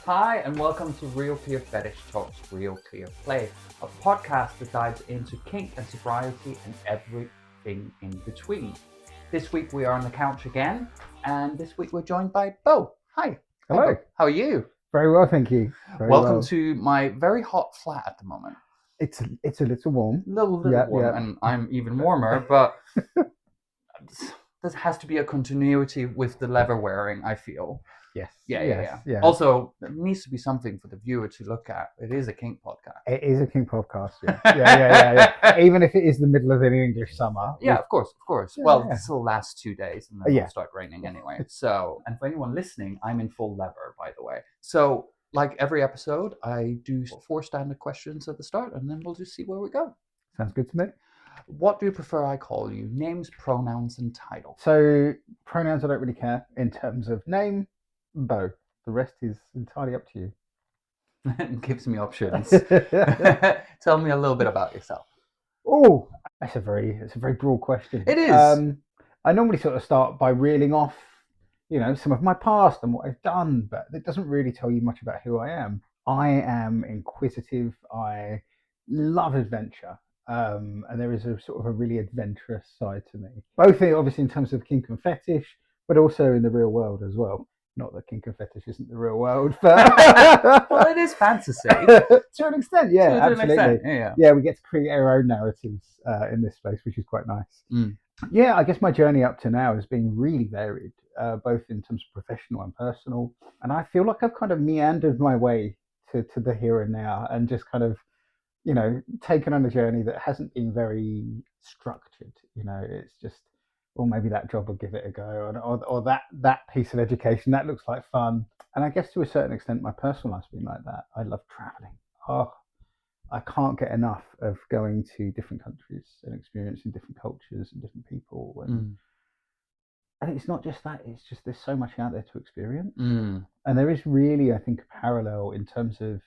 Hi, and welcome to RealClearFetish Talks RealClearPlay, a podcast that dives into kink and sobriety and everything in between. This week we are on the couch again, and this week we're joined by Beau. Hi. Hello. Hi, Beau. How are you? Very well, thank you. Welcome to my very hot flat at the moment. It's a little warm. Little warm, and I'm even warmer, but there has to be a continuity with the leather wearing, I feel. Yes. Yeah. Also, there needs to be something for the viewer to look at. It is a kink podcast. It is a kink podcast. Yeah. Even if it is the middle of an English summer. Yeah, of course. Yeah, well, this will last 2 days and then it'll Yeah. start raining anyway. So, and for anyone listening, I'm in full leather, by the way. So, like every episode, I do 4 standard questions at the start, and then we'll just see where we go. Sounds good to me. What do you prefer I call you? Names, pronouns, and title. So pronouns, I don't really care. In terms of name, Beau. The rest is entirely up to you. It gives me options. Tell me a little bit about yourself. Oh, it's a very broad question. It is. I normally sort of start by reeling off, some of my past and what I've done, but it doesn't really tell you much about who I am. I am inquisitive. I love adventure. And there is a sort of a really adventurous side to me, both obviously in terms of kink and fetish, but also in the real world as well. Not that kink and fetish isn't the real world, but well, it is fantasy to an extent. Yeah, to absolutely. An extent. Yeah, we get to create our own narratives in this place, which is quite nice. Yeah, I guess my journey up to now has been really varied, both in terms of professional and personal. And I feel like I've kind of meandered my way to the here and now, and just kind of, taken on a journey that hasn't been very structured. It's just, well, maybe that job will give it a go, or that piece of education that looks like fun. And I guess to a certain extent, my personal life's been like that. I love traveling. Oh, I can't get enough of going to different countries and experiencing different cultures and different people. And it's not just that, it's just there's so much out there to experience. And there is really, I think, a parallel in terms of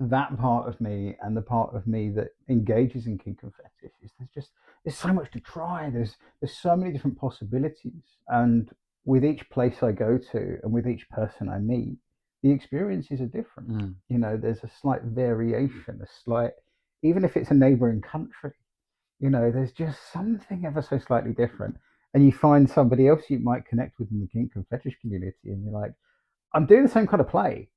that part of me and the part of me that engages in kink and fetish. There's so much to try. There's so many different possibilities. And with each place I go to and with each person I meet, the experiences are different. There's a slight variation, even if it's a neighboring country, there's just something ever so slightly different. And you find somebody else you might connect with in the kink and fetish community, and you're like, I'm doing the same kind of play,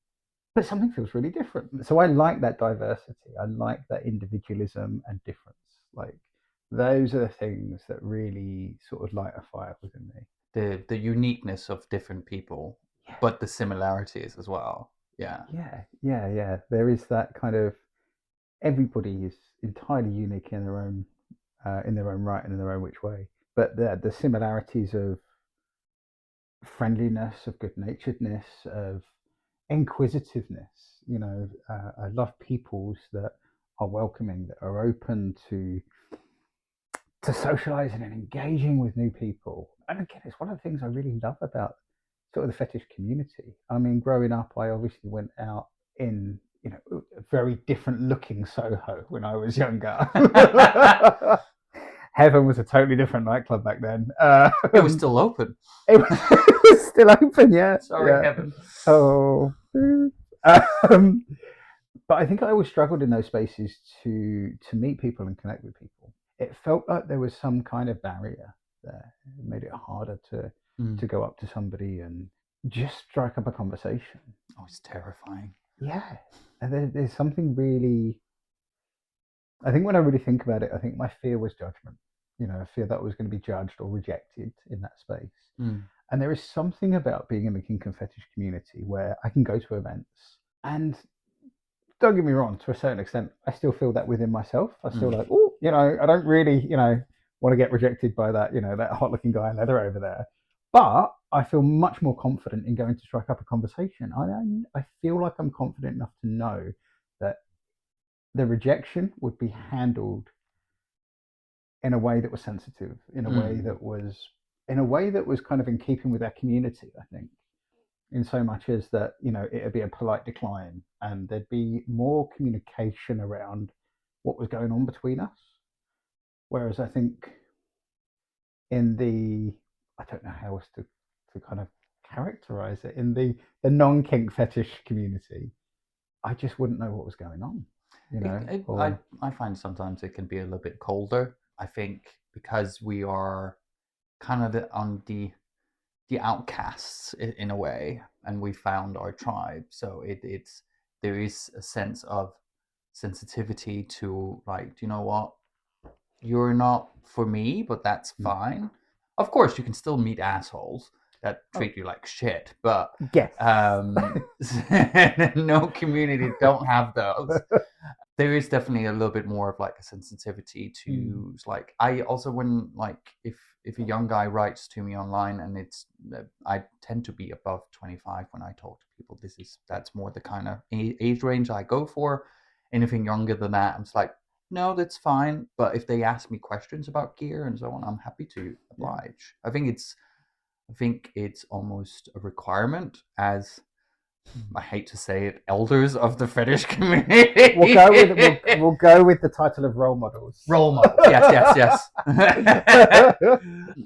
but something feels really different. So I like that diversity. I like that individualism and difference. Like, those are the things that really sort of light a fire within me. The uniqueness of different people, but the similarities as well. Yeah. There is that kind of, everybody is entirely unique in their own right and in their own which way. But the similarities of friendliness, of good-naturedness, of inquisitiveness. I love peoples that are welcoming, that are open to socializing and engaging with new people. And again, it's one of the things I really love about sort of the fetish community. I mean, growing up, I obviously went out in a very different looking Soho when I was younger. Heaven was a totally different nightclub back then. It was still open. It was still open, yeah. Sorry, Heaven. Oh. But I think I always struggled in those spaces to meet people and connect with people. It felt like there was some kind of barrier there. It made it harder to go up to somebody and just strike up a conversation. Oh, it's terrifying. Yeah. And there's something really, I think when I really think about it, I think my fear was judgment. A fear that I was going to be judged or rejected in that space. And there is something about being in the kink and fetish community where I can go to events, and don't get me wrong, to a certain extent, I still feel that within myself. I still like, I don't really, want to get rejected by that, that hot looking guy in leather over there. But I feel much more confident in going to strike up a conversation. I feel like I'm confident enough to know that the rejection would be handled in a way that was sensitive, in a way that was kind of in keeping with our community, I think, in so much as that, it'd be a polite decline and there'd be more communication around what was going on between us. Whereas I think I don't know how else to kind of characterize it in the non-kink fetish community. I just wouldn't know what was going on, you know. I find sometimes it can be a little bit colder. I think because we are kind of on the outcasts in a way, and we found our tribe. So it's there is a sense of sensitivity to, like, do you know what? You're not for me, but that's fine. Of course, you can still meet assholes that treat you like shit, but yes. No community don't have those. There is definitely a little bit more of like a sensitivity to like, I also, when like if a young guy writes to me online, and it's I tend to be above 25 when I talk to people. That's more the kind of age range I go for. Anything younger than that, I'm just like, no, that's fine. But if they ask me questions about gear and so on, I'm happy to oblige. I think it's almost a requirement, as I hate to say it, elders of the fetish community. We'll go with the title of role models. Role models, yes.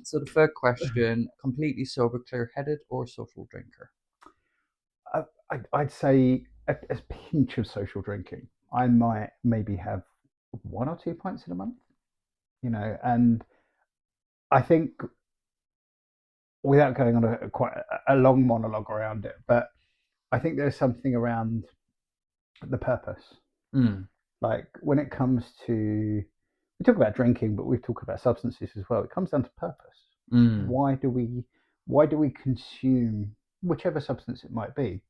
So the third question: completely sober, clear-headed, or social drinker? I'd say a pinch of social drinking. I might maybe have 1 or 2 pints in a month, you know, and I think, without going on quite a long monologue around it, but I think there's something around the purpose. Like, when it comes to, we talk about drinking, but we talk about substances as well. It comes down to purpose. Why do we consume whichever substance it might be,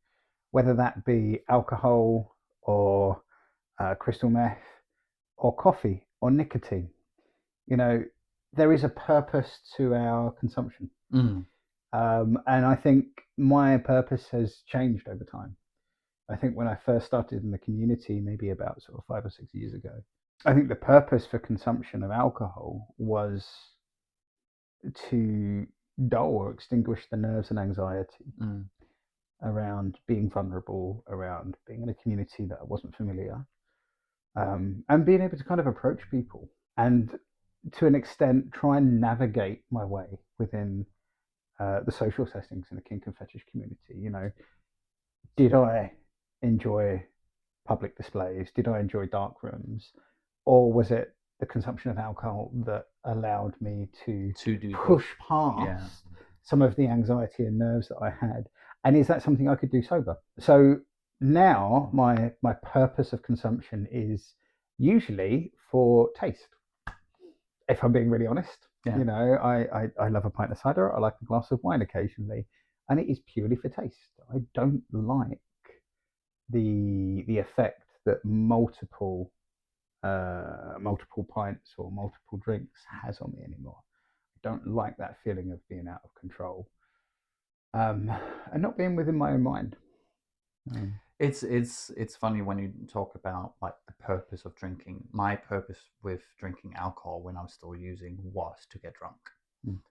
whether that be alcohol or crystal meth or coffee or nicotine? You know, there is a purpose to our consumption. And I think my purpose has changed over time. I think when I first started in the community, maybe about sort of 5 or 6 years ago, I think the purpose for consumption of alcohol was to dull or extinguish the nerves and anxiety around being vulnerable, around being in a community that I wasn't familiar, and being able to kind of approach people and, to an extent, try and navigate my way within the social settings in the kink and fetish community. You know, did I enjoy public displays? Did I enjoy dark rooms? Or was it the consumption of alcohol that allowed me to push past some of the anxiety and nerves that I had? And is that something I could do sober? So now my purpose of consumption is usually for taste, if I'm being really honest. You know, I love a pint of cider. I like a glass of wine occasionally, and it is purely for taste. I don't like the effect that multiple pints or multiple drinks has on me anymore. I don't like that feeling of being out of control, and not being within my own mind. It's funny when you talk about like the purpose of drinking. My purpose with drinking alcohol when I was still using was to get drunk.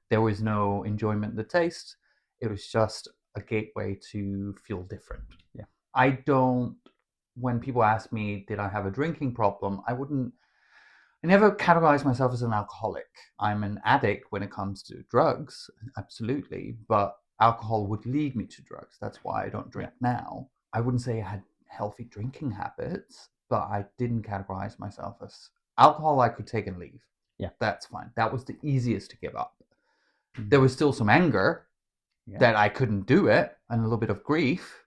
There was no enjoyment in the taste. It was just a gateway to feel different. When people ask me, did I have a drinking problem? I never categorize myself as an alcoholic. I'm an addict when it comes to drugs, absolutely. But alcohol would lead me to drugs. That's why I don't drink now. I wouldn't say I had healthy drinking habits, but I didn't categorize myself as alcohol. I could take and leave. That's fine. That was the easiest to give up. There was still some anger that I couldn't do it, and a little bit of grief.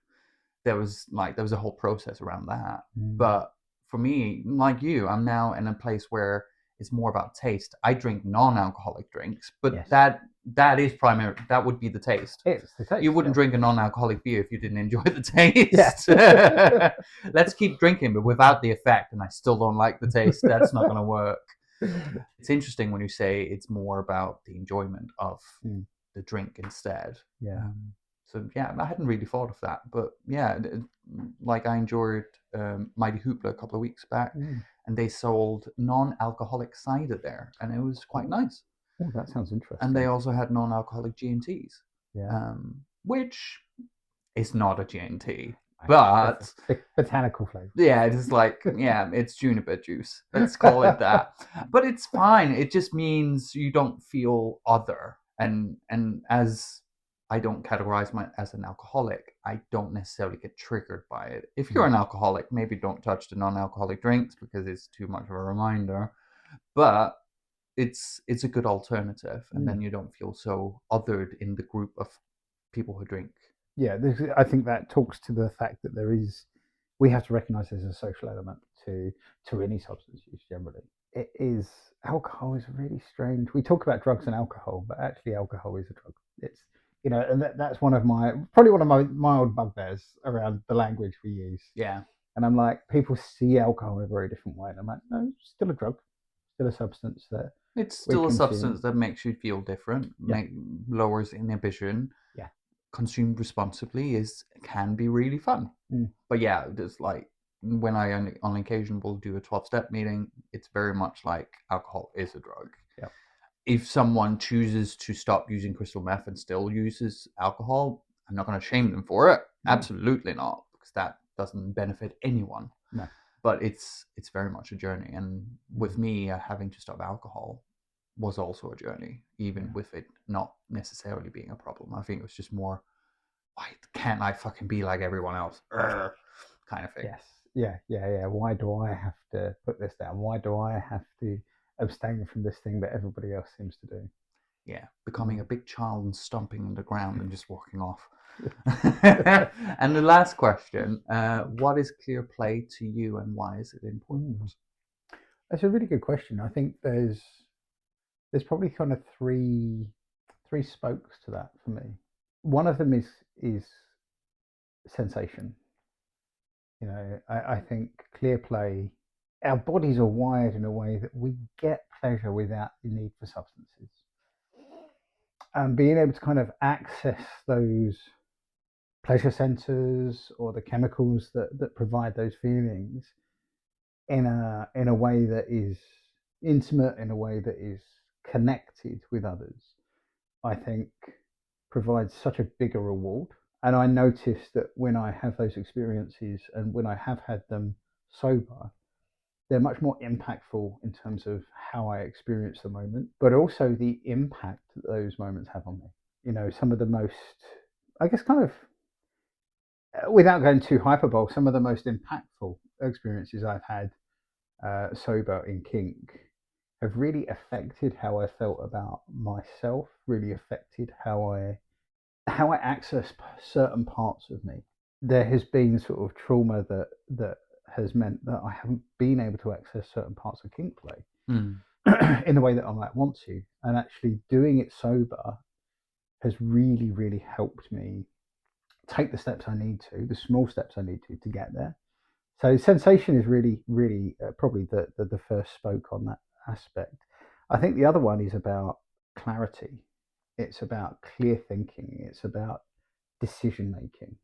There was a whole process around that. But for me, like you, I'm now in a place where it's more about taste. I drink non-alcoholic drinks, but that is primary. That would be the taste. It's the taste. You wouldn't drink a non-alcoholic beer if you didn't enjoy the taste. Let's keep drinking, but without the effect, and I still don't like the taste. That's not going to work. It's interesting when you say it's more about the enjoyment of the drink instead. So I hadn't really thought of that, but like I enjoyed Mighty Hoopla a couple of weeks back, and they sold non-alcoholic cider there, and it was quite nice. Oh, that sounds interesting. And they also had non-alcoholic G&Ts, which is not a G&T, but botanical flavor. Yeah, it's like it's juniper juice. Let's call it that. But it's fine. It just means you don't feel other, and as I don't categorize as an alcoholic. I don't necessarily get triggered by it. If you're an alcoholic, maybe don't touch the non-alcoholic drinks because it's too much of a reminder. But it's a good alternative, and then you don't feel so othered in the group of people who drink. Yeah, I think that talks to the fact that we have to recognize there's a social element to any substance use generally. It is, alcohol is really strange. We talk about drugs and alcohol, but actually alcohol is a drug. It's, and that's one of my old bugbears around the language we use. Yeah. And I'm like, people see alcohol in a very different way. And I'm like, no, it's still a drug, still a substance that it's still a substance that makes you feel different, lowers inhibition. Yeah. Consumed responsibly can be really fun. But yeah, there's like when I on occasion will do a 12-step meeting, it's very much like alcohol is a drug. Yeah. If someone chooses to stop using crystal meth and still uses alcohol, I'm not going to shame them for it. Absolutely not, because that doesn't benefit anyone. No. But it's very much a journey, and with me having to stop alcohol was also a journey, even with it not necessarily being a problem. I think it was just more, why can't I fucking be like everyone else? Kind of thing. Yes. Yeah. Why do I have to put this down? Why do I have to abstain from this thing that everybody else seems to do? Yeah, becoming a big child and stomping on the ground and just walking off. And the last question, what is ClearPlay to you and why is it important? That's a really good question. I think there's probably kind of three spokes to that for me. One of them is sensation. I think ClearPlay, our bodies are wired in a way that we get pleasure without the need for substances. And being able to kind of access those pleasure centers or the chemicals that provide those feelings in a way that is intimate, in a way that is connected with others, I think provides such a bigger reward. And I notice that when I have those experiences and when I have had them sober, they're much more impactful in terms of how I experience the moment, but also the impact that those moments have on me. Some of the most, I guess, kind of, without going too hyperbole, some of the most impactful experiences I've had sober in kink have really affected how I felt about myself, really affected how I access certain parts of me. There has been sort of trauma that has meant that I haven't been able to access certain parts of kink play in the way that I might want to. And actually doing it sober has really, really helped me take the steps I need to, the small steps I need to get there. So sensation is really, really probably the first spoke on that aspect. I think the other one is about clarity. It's about clear thinking. It's about decision making.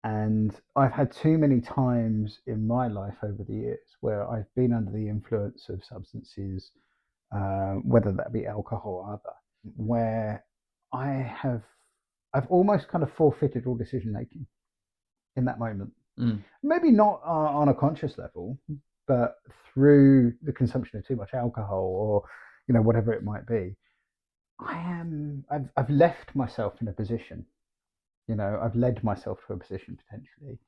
And I've had too many times in my life over the years where I've been under the influence of substances, whether that be alcohol or other, where I've almost kind of forfeited all decision making in that moment. Maybe not on a conscious level, but through the consumption of too much alcohol or whatever it might be. I've left myself in a position, I've led myself to a position potentially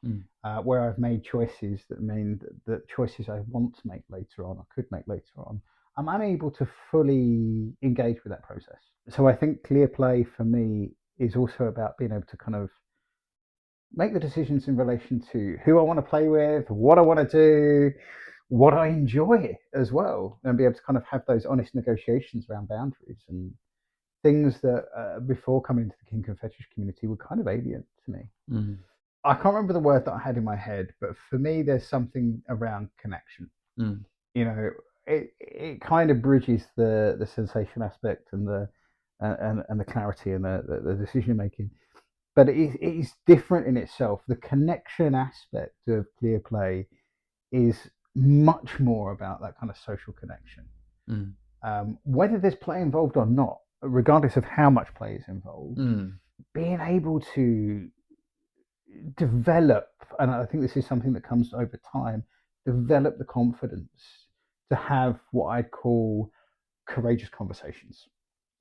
where I've made choices that mean that choices I want to make later on, or could make later on, I'm unable to fully engage with that process. So I think ClearPlay for me is also about being able to kind of make the decisions in relation to who I want to play with, what I want to do, what I enjoy as well, and be able to kind of have those honest negotiations around boundaries and things that before coming into the kink and fetish community were kind of alien to me. I can't remember the word that I had in my head, but for me, there's something around connection. It kind of bridges the sensation aspect and the clarity and the decision making, but it is different in itself. The connection aspect of ClearPlay is much more about that kind of social connection. Whether there's play involved or not, regardless of how much play is involved, being able to develop, and I think this is something that comes over time, develop the confidence to have what I'd call courageous conversations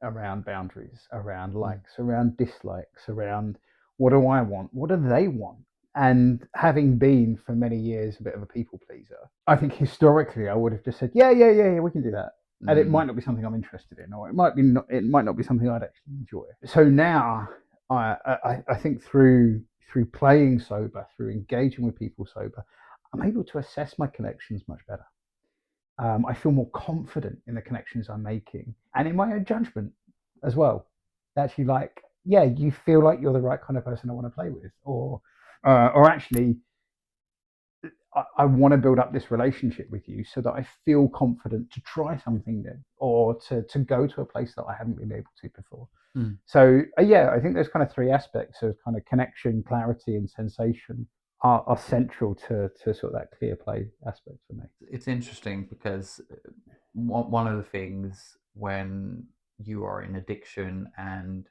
around boundaries, around likes, around dislikes, around what do I want, what do they want. And having been for many years a bit of a people pleaser, I think historically I would have just said, yeah, we can do that. And it might not be something I'm interested in, or it might not be something I'd actually enjoy. So now I think through playing sober, through engaging with people sober, I'm able to assess my connections much better. I feel more confident in the connections I'm making and in my own judgment as well. Actually, like, yeah, you feel like you're the right kind of person I want to play with, or actually, I want to build up this relationship with you so that I feel confident to try something new or to go to a place that I haven't been able to before. So yeah, I think there's kind of three aspects of kind of connection, clarity, and sensation are central to sort of that clear play aspect for me. It's interesting because one of the things when you are in addiction and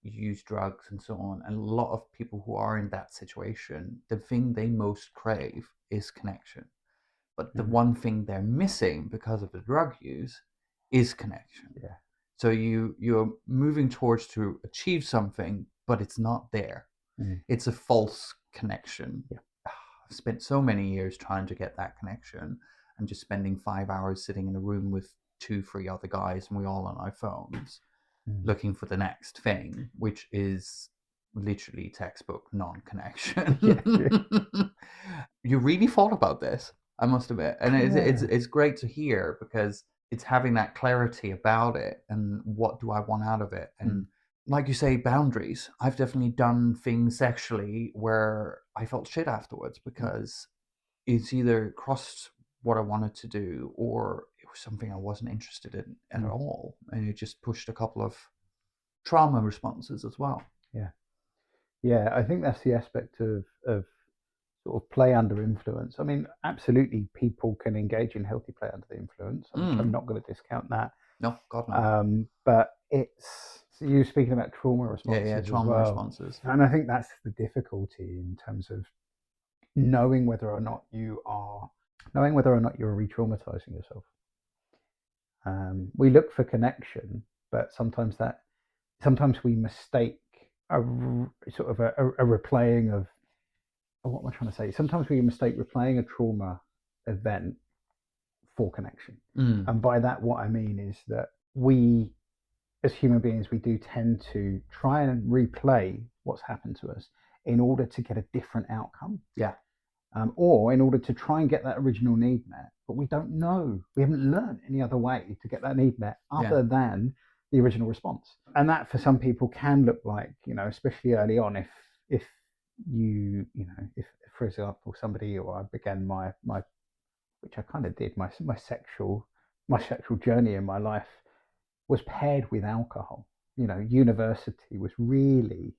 you use drugs and so on, and a lot of people who are in that situation, the thing they most crave is connection. But the one thing they're missing because of the drug use is connection. Yeah. So you're moving towards to achieve something, but it's not there. It's a false connection. Yeah. I've spent so many years trying to get that connection and just spending 5 hours sitting in a room with 2-3 other guys and we all on our phones looking for the next thing, which is literally textbook non-connection. You really thought about this, I must admit, and it's great to hear because it's having that clarity about it and what do I want out of it. And like you say, boundaries. I've definitely done things sexually where I felt shit afterwards because it's either crossed what I wanted to do or it was something I wasn't interested in at all. And it just pushed a couple of trauma responses as well. Yeah, I think that's the aspect of sort of play under influence. I mean, absolutely, people can engage in healthy play under the influence. I'm not going to discount that. No, God no. But it's you speaking about trauma responses. Yeah, trauma responses. And I think that's the difficulty in terms of knowing whether or not you're re-traumatizing yourself. We look for connection, but sometimes we mistake a sort of a replaying of what am I trying to say? Sometimes we mistake replaying a trauma event for connection. And by that, what I mean is that we, as human beings, we do tend to try and replay what's happened to us in order to get a different outcome. Yeah. Or in order to try and get that original need met. But we don't know. We haven't learned any other way to get that need met other than the original response. And that for some people can look like, especially early on, if you if for example somebody or I began my which I kind of did my sexual journey in my life was paired with alcohol. University was really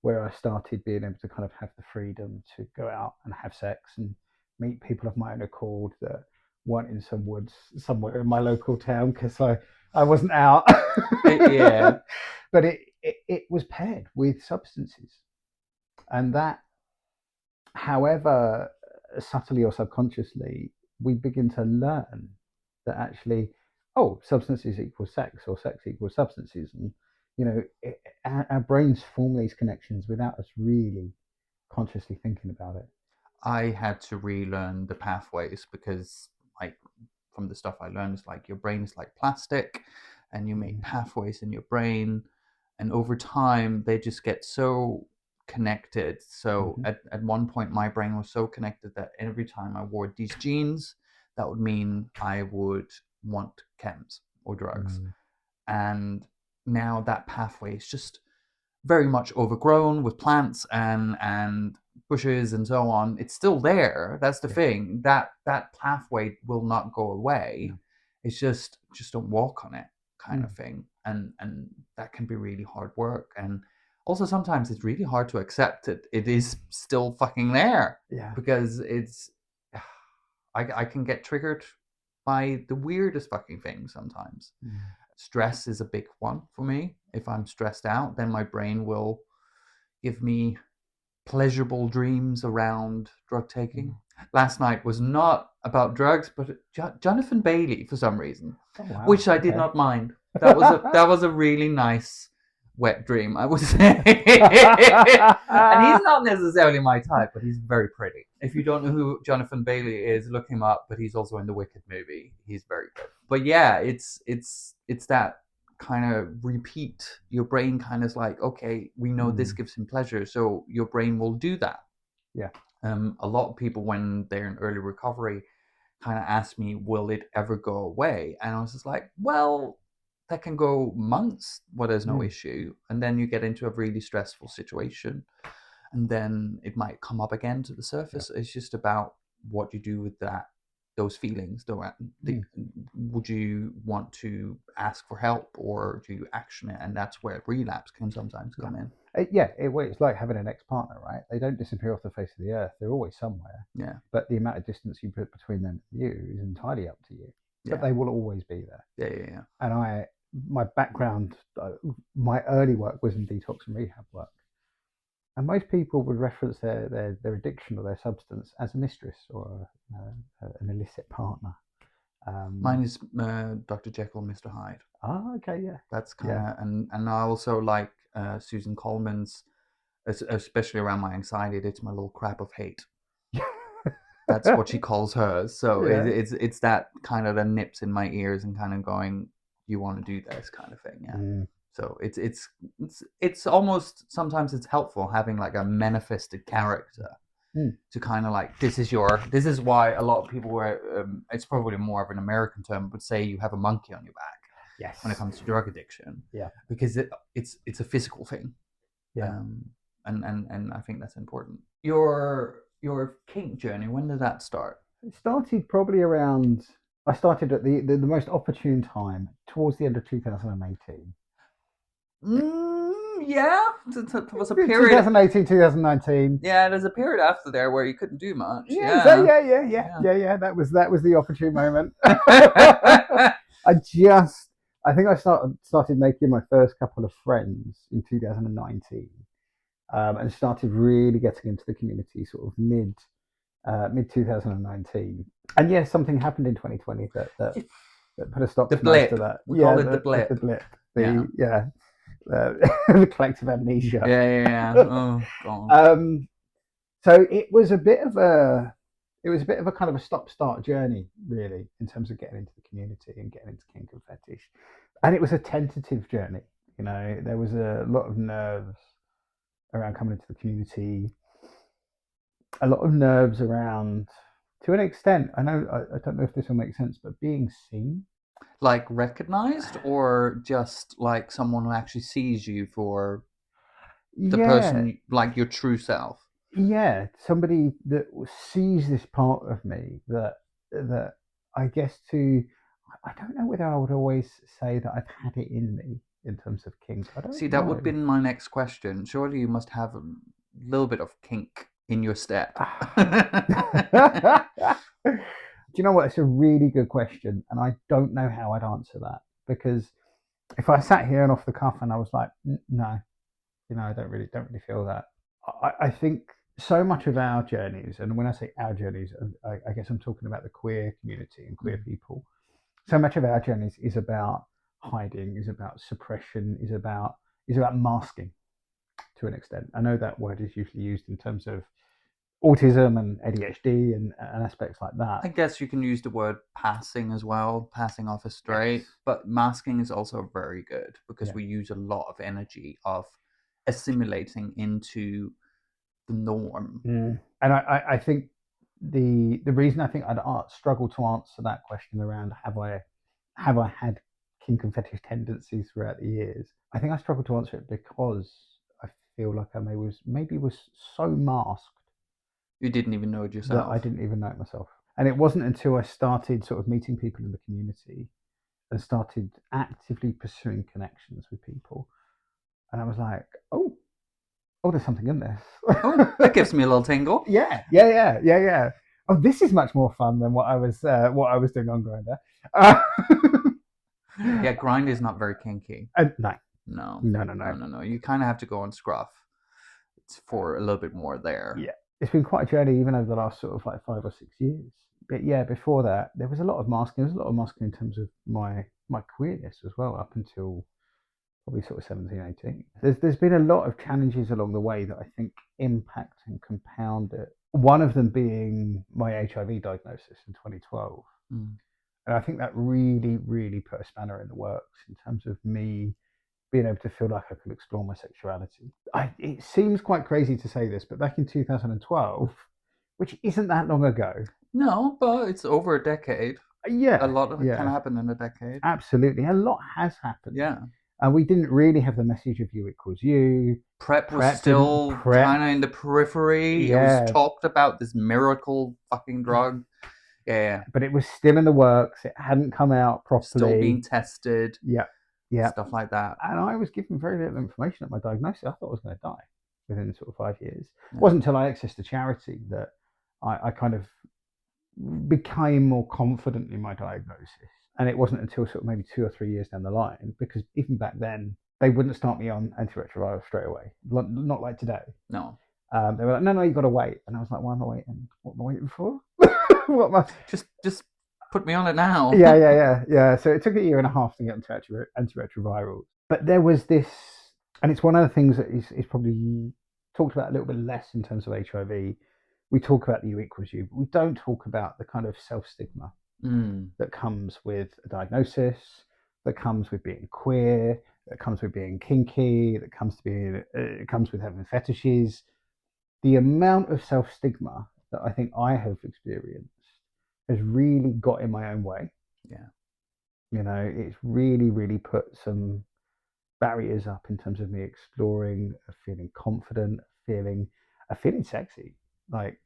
where I started being able to kind of have the freedom to go out and have sex and meet people of my own accord that weren't in some woods somewhere in my local town because I wasn't out. Yeah. But it was paired with substances. And that, however subtly or subconsciously, we begin to learn that actually, substances equal sex or sex equals substances. And, our brains form these connections without us really consciously thinking about it. I had to relearn the pathways because, like, from the stuff I learned, it's like your brain is like plastic and you make pathways in your brain. And over time, they just get so connected. So at one point, my brain was so connected that every time I wore these jeans, that would mean I would want chems or drugs. And now that pathway is just very much overgrown with plants and bushes and so on. It's still there. That's the thing. That pathway will not go away. It's just don't walk on it kind of thing. And that can be really hard work. And also sometimes it's really hard to accept it is still fucking there. Yeah. Because I can get triggered by the weirdest fucking things sometimes. Stress is a big one for me. If I'm stressed out, then my brain will give me pleasurable dreams around drug taking. Last night was not about drugs, but Jonathan Bailey for some reason, which I did not mind. That was a really nice wet dream, I would say. And he's not necessarily my type, but he's very pretty. If you don't know who Jonathan Bailey is, look him up. But he's also in the Wicked movie. He's very good. But yeah, it's that kind of repeat. Your brain kind of is like, okay, we know this gives him pleasure, so your brain will do that. Yeah. A lot of people, when they're in early recovery, kind of ask me, will it ever go away? And I was just like, well, that can go months where there's no issue. And then you get into a really stressful situation. And then it might come up again to the surface. Yeah. It's just about what you do with those feelings. Would you want to ask for help, or do you action it? And that's where relapse can sometimes come in. It's like having an ex-partner, right? They don't disappear off the face of the earth. They're always somewhere. Yeah. But the amount of distance you put between them and you is entirely up to you. Yeah. But they will always be there. Yeah. And my background, my early work was in detox and rehab work. And most people would reference their addiction or their substance as a mistress or an illicit partner. Mine is Dr. Jekyll, Mr. Hyde. Oh, okay, yeah. That's kind of, and I also like Susan Coleman's, especially around my anxiety, it's my little crap of hate. That's what she calls hers. So it's that kind of that nips in my ears and kind of going, you want to do this kind of thing, yeah. So it's almost, sometimes it's helpful having like a manifested character to kind of like, this is why a lot of people were, it's probably more of an American term, but say you have a monkey on your back. Yes. When it comes to drug addiction. Yeah. Because it's a physical thing. Yeah. And I think that's important. Your kink journey, when did that start? It started probably around, I started at the most opportune time, towards the end of 2018. Yeah, there was a period. 2018, 2019. Yeah, there's a period after there where you couldn't do much. Yeah. That was the opportune moment. I think I started making my first couple of friends in 2019, and started really getting into the community sort of mid 2019. And yeah, something happened in 2020 that put a stop to most of that. We call it the blip. The blip. The collective amnesia. Yeah. Oh, God. So it was a bit of a kind of a stop-start journey, really, in terms of getting into the community and getting into kink and fetish. And it was a tentative journey. You know, there was a lot of nerves around coming into the community. A lot of nerves around, to an extent, I don't know if this will make sense, but being seen. Like recognized, or just like someone who actually sees you for the person, like your true self? Yeah, somebody that sees this part of me that I guess I don't know whether I would always say that I've had it in me in terms of kink. I don't see, that would have been my next question. Surely you must have a little bit of kink in your step. Do you know what? It's a really good question, and I don't know how I'd answer that, because if I sat here and off the cuff and I was like, no, I don't really feel that. I think so much of our journeys, and when I say our journeys, I guess I'm talking about the queer community and queer people. So much of our journeys is about hiding, is about suppression, is about masking to an extent. I know that word is usually used in terms of autism and ADHD and aspects like that. I guess you can use the word passing as well, passing off as straight, yes. But masking is also very good, because we use a lot of energy of assimilating into the norm. And I think the reason I think I'd struggle to answer that question around have I had kink and fetish tendencies throughout the years, I think I struggle to answer it because I feel like I maybe was so masked. You didn't even know it yourself. That I didn't even know it myself. And it wasn't until I started sort of meeting people in the community and started actively pursuing connections with people, and I was like, oh, there's something in this. Oh, that gives me a little tingle. Yeah. Oh, this is much more fun than what I was doing on Grindr. Yeah, Grindr is not very kinky. No. You kind of have to go on Scruff. It's for a little bit more there. Yeah. It's been quite a journey, even over the last sort of like 5 or 6 years. But yeah, before that, there was a lot of masking. There was a lot of masking in terms of my my queerness as well up until probably sort of 17, 18. There's been a lot of challenges along the way that I think impact and compound it. One of them being my HIV diagnosis in 2012. And I think that really, really put a spanner in the works in terms of me being able to feel like I could explore my sexuality. It seems quite crazy to say this, but back in 2012, which isn't that long ago. No, but it's over a decade. Yeah. A lot of it can happen in a decade. Absolutely. A lot has happened. Yeah. And we didn't really have the message of you equals you. PrEP was still kind of in the periphery. Yeah. It was talked about, this miracle fucking drug. Yeah. But it was still in the works. It hadn't come out properly. Still being tested. Yeah. Stuff like that. And I was given very little information at my diagnosis. I thought I was going to die within sort of 5 years. Yeah. It wasn't until I accessed a charity that I kind of became more confident in my diagnosis. And it wasn't until sort of maybe 2 or 3 years down the line, because even back then, they wouldn't start me on antiretrovirals straight away. Not like today. No. They were like, no, you've got to wait. And I was like, why am I waiting? What am I waiting for? What am I... Just put me on it now. Yeah. So it took 1.5 years to get into antiretrovirals. But there was this, and it's one of the things that is probably talked about a little bit less in terms of HIV. We talk about the you equals you, but we don't talk about the kind of self-stigma that comes with a diagnosis, that comes with being queer, that comes with being kinky, that comes with having fetishes. The amount of self-stigma that I think I have experienced has really got in my own way. Yeah. You know, it's really, really put some barriers up in terms of me exploring, feeling confident, feeling sexy. Like,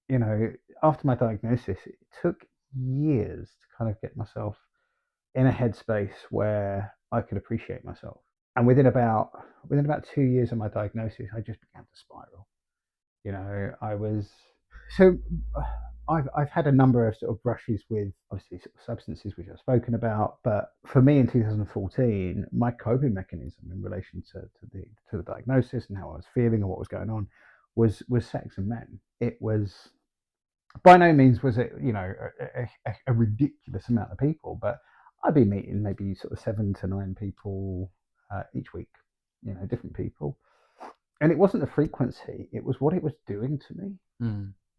you know, after my diagnosis, it took years to kind of get myself in a headspace where I could appreciate myself. And within about 2 years of my diagnosis, I just began to spiral. You know, I've had a number of sort of brushes with obviously sort of substances which I've spoken about, but for me in 2014, my coping mechanism in relation to the diagnosis and how I was feeling and what was going on was sex and men. It was, by no means was it, you know, a ridiculous amount of people, but I'd be meeting maybe sort of 7 to 9 people each week, you know, different people. And it wasn't the frequency, it was what it was doing to me.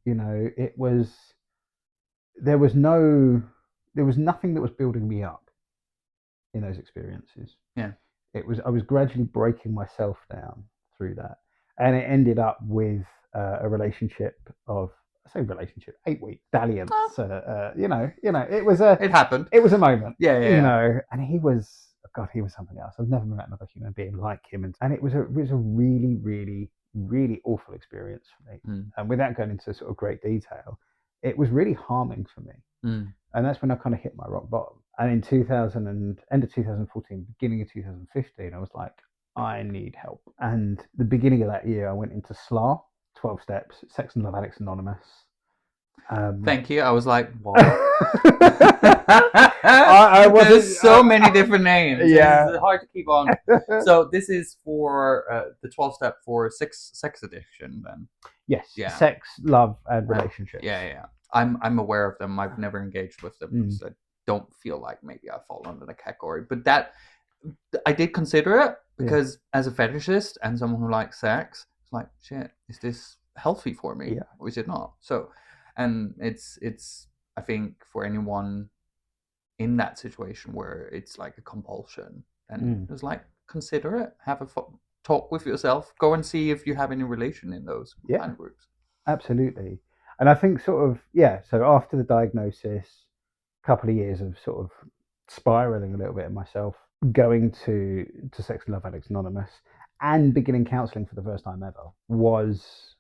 You know, there was nothing that was building me up in those experiences. Yeah. I was gradually breaking myself down through that. And it ended up with a relationship of, 8-week dalliance. You know, it happened. It was a moment. Yeah. You know, and he was something else. I've never met another human being like him. And it was a really, really, really awful experience for me. And without going into sort of great detail, it was really harming for me. And that's when I kind of hit my rock bottom. And in end of 2014, beginning of 2015, I was like, I need help. And the beginning of that year, I went into SLA, 12 Steps, Sex and Love Addicts Anonymous. Thank you. I was like, what? There's so many different names. Yeah. It's hard to keep on. So this is for the 12 step for sex addiction then? Yes. Yeah. Sex, love, and relationships. Yeah. I'm aware of them. I've never engaged with them because I don't feel like maybe I fall under the category. But that, I did consider it because as a fetishist and someone who likes sex, it's like, shit, is this healthy for me? Yeah. Or is it not? So, and it's I think for anyone in that situation where it's like a compulsion, and it's like, consider it, have a talk with yourself, go and see if you have any relation in those kind of groups. Absolutely. And I think sort of, so after the diagnosis, a couple of years of sort of spiraling a little bit in myself, going to Sex and Love Addicts Anonymous and beginning counselling for the first time ever was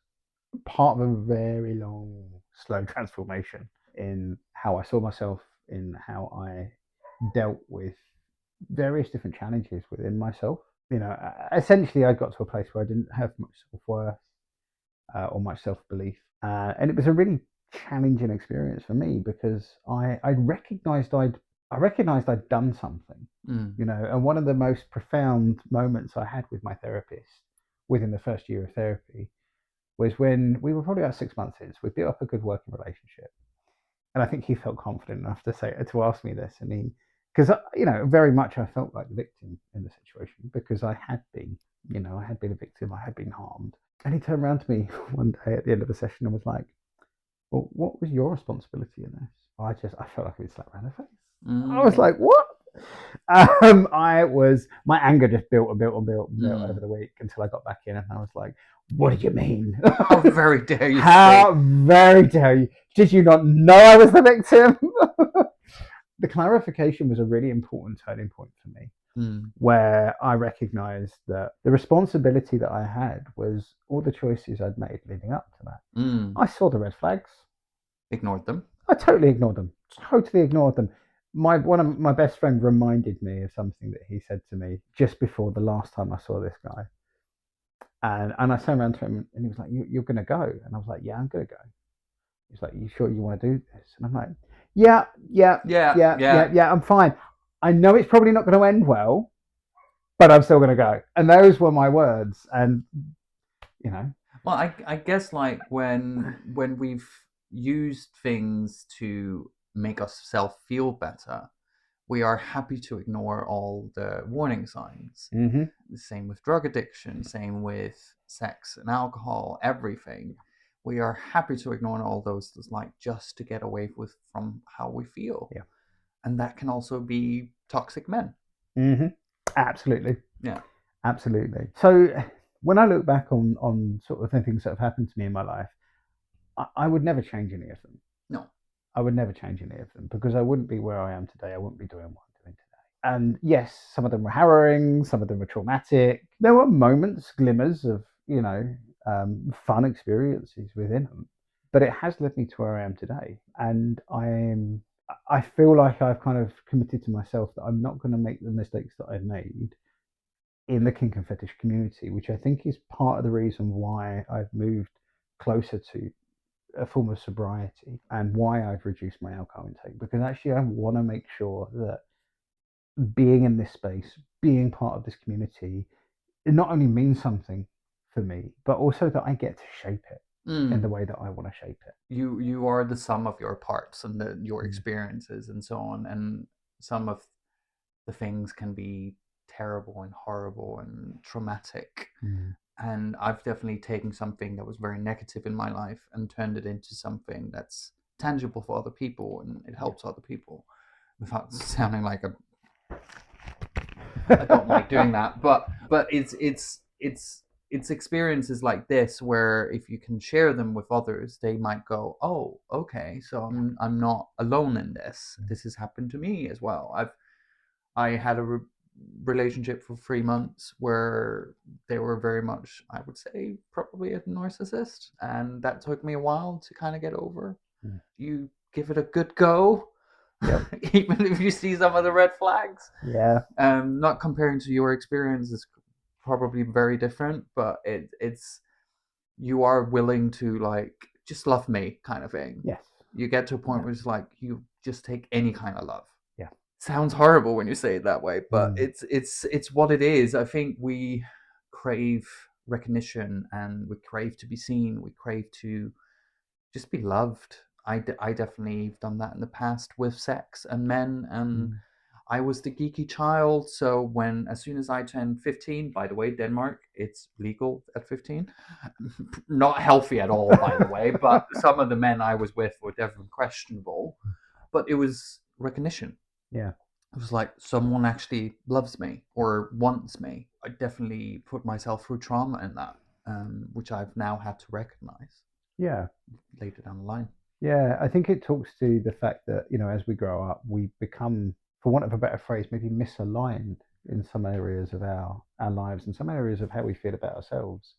part of a very long, slow transformation in how I saw myself, in how I dealt with various different challenges within myself. You know, essentially I got to a place where I didn't have much self-worth or much self-belief. And it was a really challenging experience for me because I recognized I'd done something, you know. And one of the most profound moments I had with my therapist within the first year of therapy was when we were probably about 6 months in. So we built up a good working relationship, and I think he felt confident enough to ask me this, and because very much I felt like the victim in the situation because I had been a victim, I had been harmed. And he turned around to me one day at the end of the session and was like, well, what was your responsibility in this? I felt like it was slapped around the face. I was like, what? My anger just built over the week until I got back in, and I was like, what do you mean? How very dare you? How very dare you? Did you not know I was the victim? The clarification was a really important turning point for me, where I recognized that the responsibility that I had was all the choices I'd made leading up to that. I saw the red flags. Ignored them. I totally ignored them. Totally ignored them. One of my best friend reminded me of something that he said to me just before the last time I saw this guy. And I turned around to him and he was like, you're going to go? And I was like, yeah, I'm going to go. He's like, you sure you want to do this? And I'm like, yeah, I'm fine. I know it's probably not going to end well, but I'm still going to go. And those were my words. And, Well, I guess like when we've used things to make ourselves feel better, we are happy to ignore all the warning signs. Mm-hmm. The same with drug addiction, same with sex and alcohol, everything. We are happy to ignore all those just to get away from how we feel. Yeah. And that can also be toxic men. Mm-hmm. Absolutely. Yeah. Absolutely. So when I look back on sort of the things that have happened to me in my life, I would never change any of them. No. I would never change any of them because I wouldn't be where I am today. I wouldn't be doing what I'm doing today. And yes, some of them were harrowing, some of them were traumatic. There were moments, glimmers of, fun experiences within them. But it has led me to where I am today. And I feel like I've kind of committed to myself that I'm not going to make the mistakes that I've made in the kink and fetish community, which I think is part of the reason why I've moved closer to a form of sobriety and why I've reduced my alcohol intake, because actually I want to make sure that being in this space, being part of this community, it not only means something for me, but also that I get to shape it in the way that I want to shape it. You are the sum of your parts and your experiences and so on, and some of the things can be terrible and horrible and traumatic. And I've definitely taken something that was very negative in my life and turned it into something that's tangible for other people and it helps other people, without sounding like I don't like doing that, but it's experiences like this where if you can share them with others, they might go, oh, okay, so I'm not alone in this. This has happened to me as well. I had a relationship for 3 months where they were very much, I would say, probably a narcissist, and that took me a while to kind of get over. You give it a good go. Yep. Even if you see some of the red flags. Yeah. Not comparing to your experience is probably very different, but it's you are willing to just love me kind of thing. Yes. You get to a point where it's like you just take any kind of love. Yeah. Sounds horrible when you say it that way, but it's what it is. I think we crave recognition and we crave to be seen. We crave to just be loved. I definitely have done that in the past with sex and men, and I was the geeky child. So as soon as I turned 15, by the way, Denmark, it's legal at 15. Not healthy at all, by the way, but some of the men I was with were definitely questionable. But it was recognition. Yeah. It was like someone actually loves me or wants me. I definitely put myself through trauma in that, which I've now had to recognize. Yeah. Later down the line. Yeah, I think it talks to the fact that, as we grow up, we become, for want of a better phrase, maybe misaligned in some areas of our lives and some areas of how we feel about ourselves.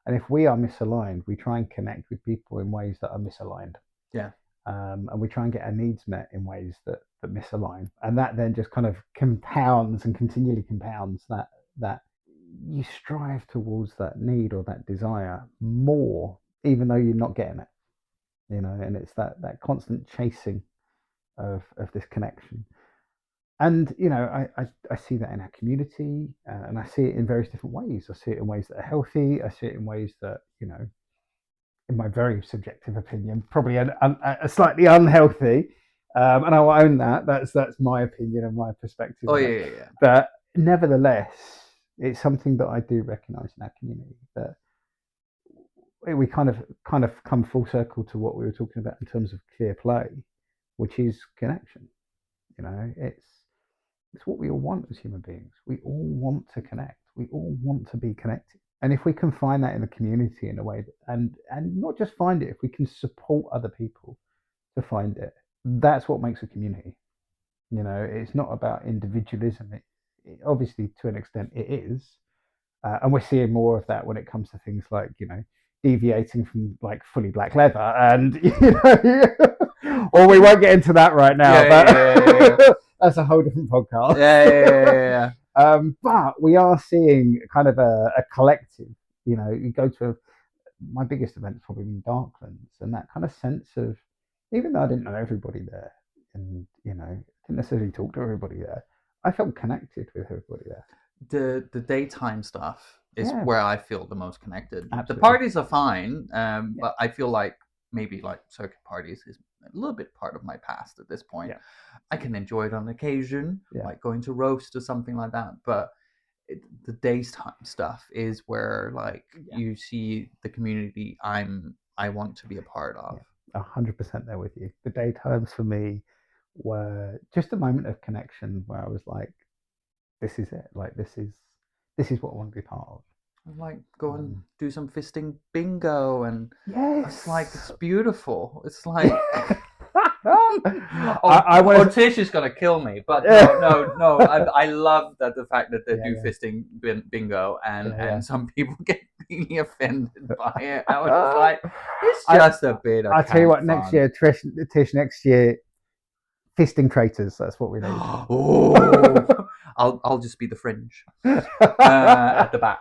And if we are misaligned, we try and connect with people in ways that are misaligned. Yeah. And we try and get our needs met in ways that misalign. And that then just kind of compounds and continually compounds that you strive towards that need or that desire more, even though you're not getting it. And it's that constant chasing of this connection. And, I see that in our community, and I see it in various different ways. I see it in ways that are healthy. I see it in ways that, in my very subjective opinion, probably a slightly unhealthy. And I'll own that. That's my opinion and my perspective Oh on yeah, it. yeah, yeah. But nevertheless, it's something that I do recognise in our community, that we kind of come full circle to what we were talking about in terms of clear play, which is connection. You know, it's what we all want as human beings. We all want to connect. We all want to be connected. And if we can find that in the community in a way that, and not just find it, if we can support other people to find it, that's what makes a community. You know, it's not about individualism. It obviously, to an extent, it is, and we're seeing more of that when it comes to things like, you know, deviating from like fully black leather, and you know, or we won't get into that right now. Yeah, But yeah. that's a whole different podcast. Yeah. But we are seeing kind of a collective. You know, you go to my biggest event's probably been Darklands, and that kind of sense of, even though I didn't know everybody there, and you know, didn't necessarily talk to everybody there, I felt connected with everybody there. The daytime stuff is Yeah. where I feel the most connected. Absolutely. The parties are fine, but I feel like maybe like circuit parties is a little bit part of my past at this point. Yeah. I can enjoy it on occasion, Yeah. like going to roast or something like that, but the daytime stuff is where like you see the community I want to be a part of. 100% there with you. The daytimes for me were just a moment of connection where I was like, this is it. Like this is what I want to be part of. Like go and do some fisting bingo, and yes, it's like it's beautiful. It's like Tish is gonna kill me, but no. I love that the fact that they do fisting bingo, and some people get really offended by it. I was just like, it's just a bit of. I'll tell you what. fun. Next year, Tish. Next year, fisting traitors. That's what we need. Oh, I'll just be the fringe at the back.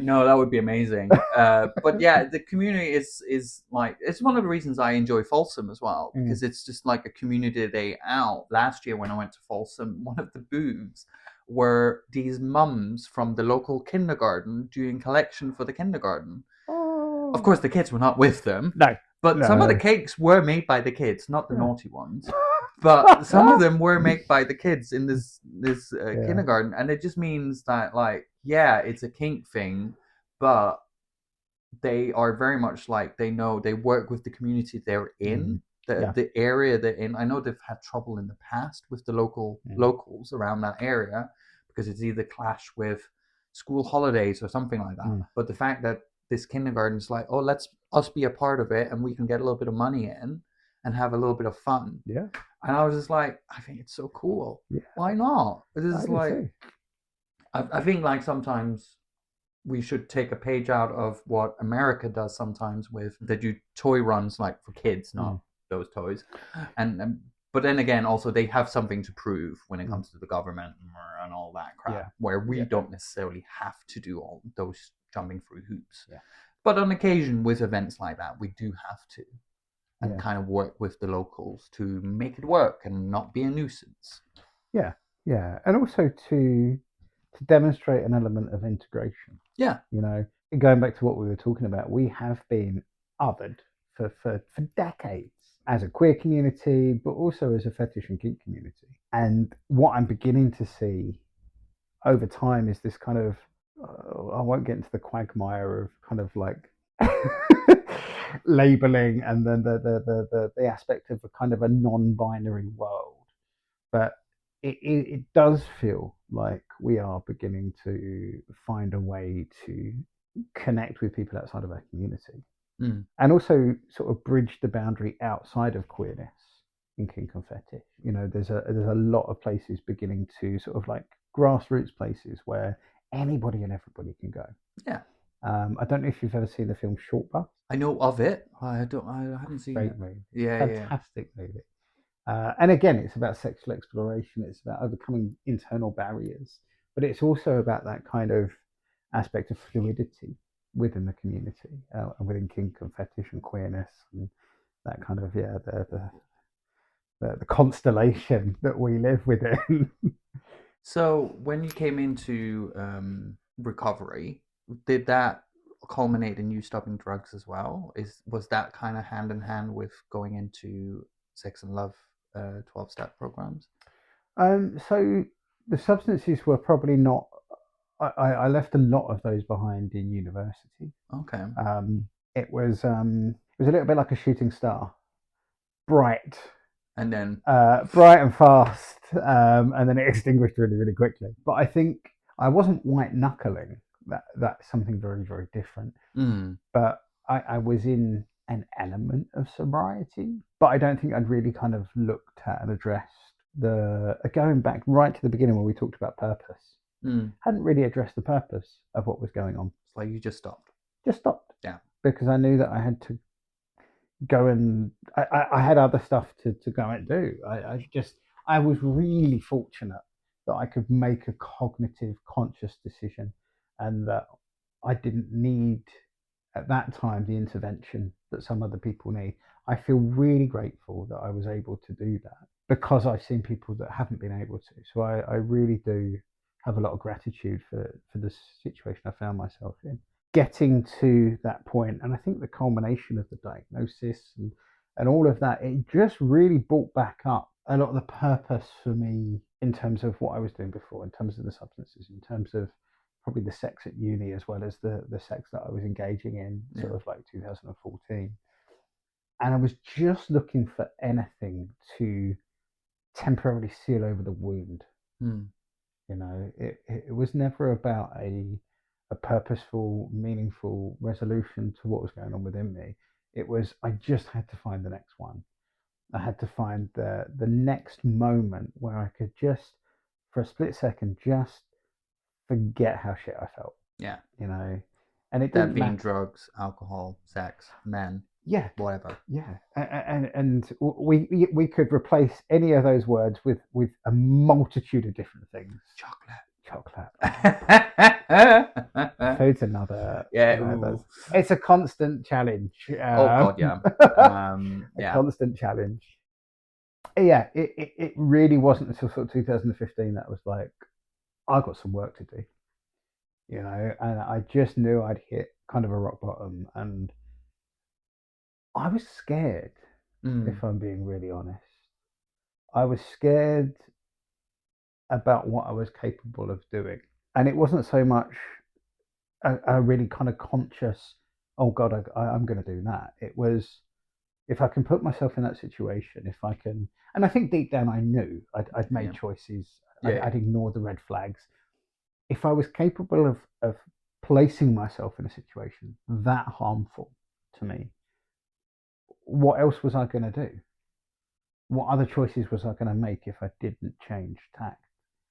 No, that would be amazing. But yeah, the community is like, it's one of the reasons I enjoy Folsom as well, because it's just like a community day out. Last year when I went to Folsom, one of the booths were these mums from the local kindergarten doing collection for the kindergarten. Oh. Of course, the kids were not with them. No. But some of the cakes were made by the kids, not the naughty ones. But some of them were made by the kids in this kindergarten, and it just means that, like, yeah, it's a kink thing, but they are very much like, they know, they work with the community they're in, the area they're in. I know they've had trouble in the past with the locals around that area, because it's either clash with school holidays or something like that. But the fact that this kindergarten's like, oh, let's us be a part of it, and we can get a little bit of money in and have a little bit of fun. Yeah. And I was just like, I think it's so cool. Yeah. Why not? This is like, I think like sometimes we should take a page out of what America does sometimes with, they do toy runs like for kids, not those toys. But then again, also they have something to prove when it comes to the government and all that crap, where we don't necessarily have to do all those jumping through hoops. Yeah. But on occasion with events like that, we do have to, and kind of work with the locals to make it work and not be a nuisance. Yeah, and also to demonstrate an element of integration. Yeah, you know, going back to what we were talking about, we have been othered for decades as a queer community, but also as a fetish and kink community. And what I'm beginning to see over time is this kind of, I won't get into the quagmire of kind of like labeling, and then the aspect of a kind of a non-binary world, but it does feel like we are beginning to find a way to connect with people outside of our community, and also sort of bridge the boundary outside of queerness in kink and fetish. You know, there's a lot of places beginning to sort of like grassroots places where anybody and everybody can go. Yeah. I don't know if you've ever seen the film Short Bus. I know of it. I haven't seen it. Movie. Yeah, fantastic movie. And again, it's about sexual exploration. It's about overcoming internal barriers, but it's also about that kind of aspect of fluidity within the community, and within kink and fetish and queerness, and that kind of the constellation that we live within. So when you came into recovery, did that culminate in you stopping drugs as well? Was that kind of hand in hand with going into sex and love 12-step programs? So the substances were probably not. I left a lot of those behind in university. Okay. It was a little bit like a shooting star, bright, And then bright and fast, and then it extinguished really, really quickly. But I think I wasn't white knuckling. That's something very, very different. But I was in an element of sobriety, but I don't think I'd really kind of looked at and addressed going back right to the beginning when we talked about purpose. Hadn't really addressed the purpose of what was going on. It's like you just stopped. Just stopped. Yeah. Because I knew that I had to go and I had other stuff to go and do. I was really fortunate that I could make a cognitive, conscious decision, and that I didn't need at that time the intervention that some other people need. I feel really grateful that I was able to do that because I've seen people that haven't been able to. So I really do have a lot of gratitude for the situation I found myself in. Getting to that point, and I think the culmination of the diagnosis and all of that, it just really brought back up a lot of the purpose for me in terms of what I was doing before, in terms of the substances, in terms of probably the sex at uni, as well as the sex that I was engaging in sort of like 2014. And I was just looking for anything to temporarily seal over the wound. You know, it was never about a purposeful, meaningful resolution to what was going on within me. It was, I just had to find the next one. I had to find the next moment where I could just, for a split second, just forget how shit I felt. Yeah. You know, and it that didn't being matter. drugs, alcohol, sex, men, Yeah, whatever. yeah, and we could replace any of those words with a multitude of different things. Chocolate. Food's another. Yeah. It's a constant challenge. Oh God, yeah. A constant challenge. Yeah, it really wasn't until sort of 2015 that I was like, I got some work to do. You know, and I just knew I'd hit kind of a rock bottom, and I was scared. If I'm being really honest, I was scared about what I was capable of doing, and it wasn't so much a really kind of conscious, oh God, I'm going to do that. It was, if I can put myself in that situation, if I can, and I think deep down I knew I'd made choices, I'd ignored the red flags. If I was capable of placing myself in a situation that harmful to me, what else was I going to do? What other choices was I going to make if I didn't change tact,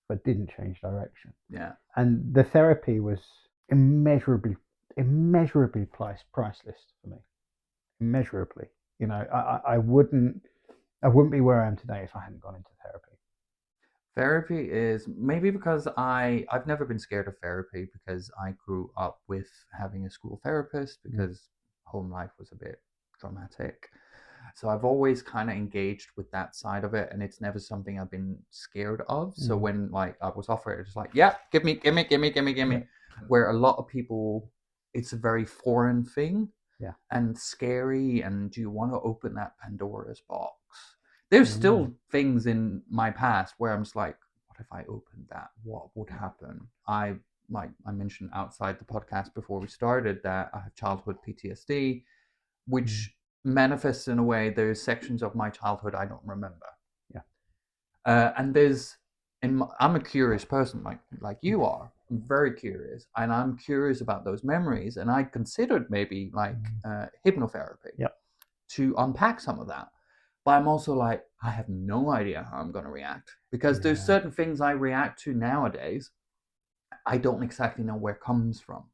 if I didn't change direction? Yeah. And the therapy was immeasurably priceless for me. Immeasurably. You know, I wouldn't be where I am today if I hadn't gone into therapy. Therapy is maybe because I've never been scared of therapy because I grew up with having a school therapist because home life was a bit traumatic. So I've always kind of engaged with that side of it, and it's never something I've been scared of. So when like I was offered, it's like, yeah, give me. Yeah. Where a lot of people, it's a very foreign thing, and scary. And do you want to open that Pandora's box? There's still things in my past where I'm just like, what if I opened that? What would happen? I mentioned outside the podcast before we started that I have childhood PTSD, which manifests in a way there's sections of my childhood I don't remember. And I'm a curious person like you are. I'm very curious, and I'm curious about those memories, and I considered maybe like hypnotherapy to unpack some of that. But I'm also like, I have no idea how I'm going to react because there's certain things I react to nowadays I don't exactly know where it comes from.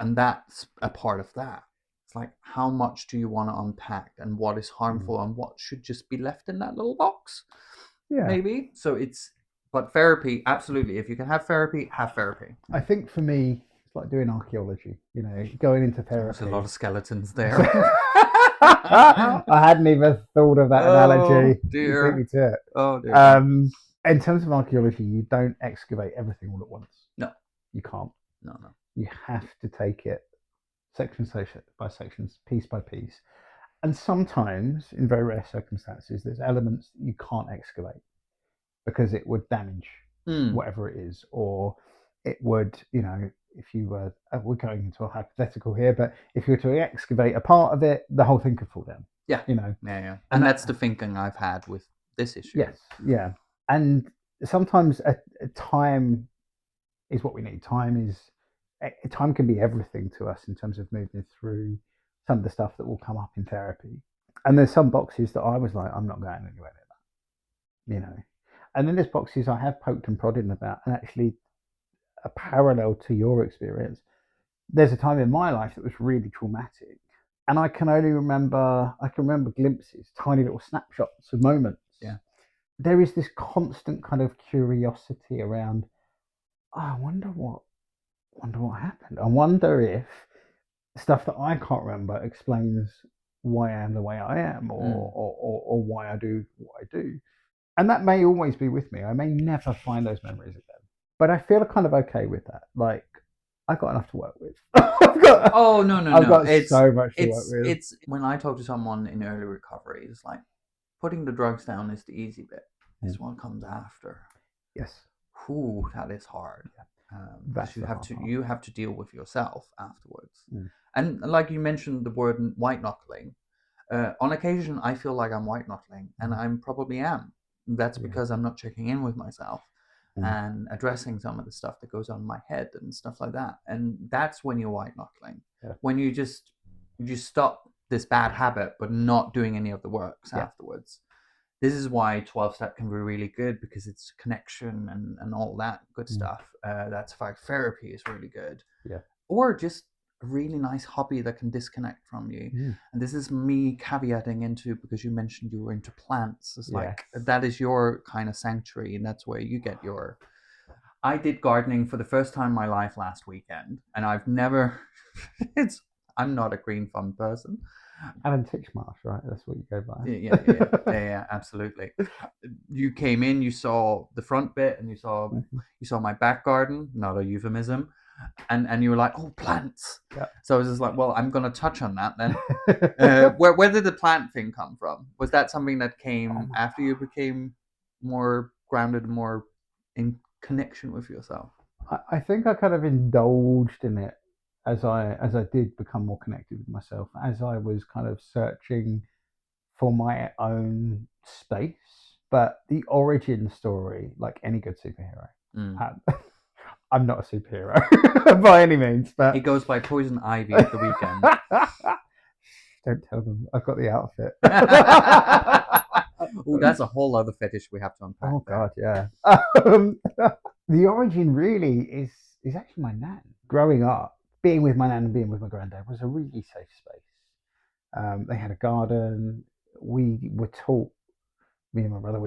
And that's a part of that. It's like, how much do you want to unpack, and what is harmful and what should just be left in that little box? Maybe. So but therapy, absolutely. If you can have therapy, have therapy. I think for me, it's like doing archaeology, you know, going into therapy. There's a lot of skeletons there. I hadn't even thought of that analogy. Dear. You beat me to it. Oh dear. In terms of archaeology, you don't excavate everything all at once. No. You can't. No. You have to take it section by sections, piece by piece. And sometimes, in very rare circumstances, there's elements that you can't excavate because it would damage whatever it is, or it would, if you were, we're going into a hypothetical here, but if you were to excavate a part of it, the whole thing could fall down. Yeah. Yeah. And that's the thinking I've had with this issue. Yes. Yeah. And sometimes a time is what we need. Time can be everything to us in terms of moving through some of the stuff that will come up in therapy. And there's some boxes that I was like, I'm not going anywhere near that, And then there's boxes I have poked and prodded about, and actually a parallel to your experience. There's a time in my life that was really traumatic, and I can remember glimpses, tiny little snapshots of moments. Yeah. There is this constant kind of curiosity around, I wonder what happened. I wonder if stuff that I can't remember explains why I am the way I am, or why I do what I do. And that may always be with me. I may never find those memories again. But I feel kind of okay with that. Like, I've got enough to work with. I've got so much to work with. It's when I talk to someone in early recovery, it's like putting the drugs down is the easy bit. This one comes after. Yes. Ooh, that is hard. You have to deal with yourself afterwards. And like you mentioned the word white knuckling. On occasion, I feel like I'm white knuckling, and I probably am. That's because I'm not checking in with myself and addressing some of the stuff that goes on in my head and stuff like that. And that's when you're white knuckling. Yeah. When you stop this bad habit, but not doing any of the works afterwards. This is why 12-step can be really good, because it's connection and all that good stuff. That's why therapy is really good. Yeah. Or just a really nice hobby that can disconnect from you. And this is me caveating into, because you mentioned you were into plants. It's like, that is your kind of sanctuary, and that's where you get your... I did gardening for the first time in my life last weekend, and I've never... I'm not a green thumb person. Alan Titchmarsh, right? That's what you go by. Yeah, absolutely. You came in, you saw the front bit, and you saw my back garden, not a euphemism, and you were like, oh, plants. Yeah. So I was just like, well, I'm going to touch on that then. Where did the plant thing come from? Was that something that came after you became more grounded, more in connection with yourself? I think I kind of indulged in it as I did become more connected with myself, as I was kind of searching for my own space. But the origin story, like any good superhero, I'm not a superhero by any means, but he goes by Poison Ivy at the weekend. Don't tell them I've got the outfit. Oh, that's a whole other fetish we have to unpack. Oh God, yeah. The origin really is actually my nan. Growing up, being with my nan and being with my granddad was a really safe space. They had a garden. We were taught, me and my brother,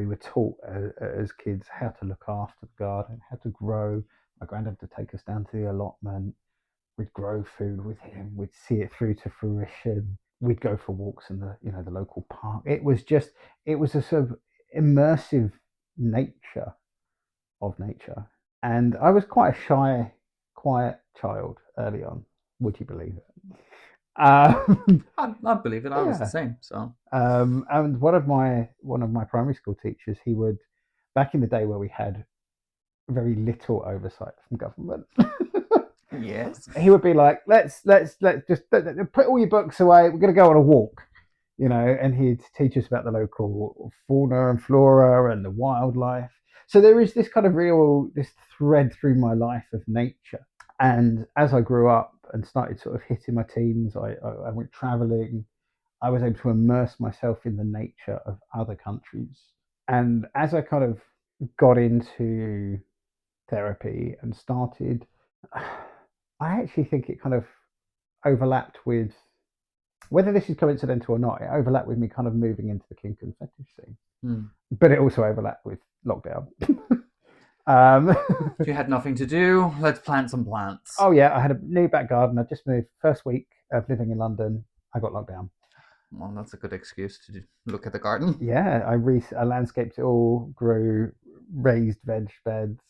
as kids how to look after the garden, how to grow. My granddad would take us down to the allotment. We'd grow food with him. We'd see it through to fruition. We'd go for walks in the local park. It was a sort of immersive nature of nature. And I was quite a shy, quiet child early on. Would you believe it? I believe it. I was the same. So, and one of my primary school teachers, he would, back in the day where we had very little oversight from government. Yes, he would be like, let's just put all your books away. We're going to go on a walk, and he'd teach us about the local fauna and flora and the wildlife. So there is this kind of this thread through my life of nature. And as I grew up and started sort of hitting my teens, I went traveling. I was able to immerse myself in the nature of other countries. And as I kind of got into therapy and started, I actually think it kind of overlapped with, whether this is coincidental or not, it overlapped with me kind of moving into the kink and fetish scene. But it also overlapped with lockdown. You had nothing to do. Let's plant some plants. Oh yeah, I had a new back garden. I just moved. First week of living in London, I got locked down. Well, that's a good excuse to look at the garden. Yeah, I landscaped it all, grew raised veg beds.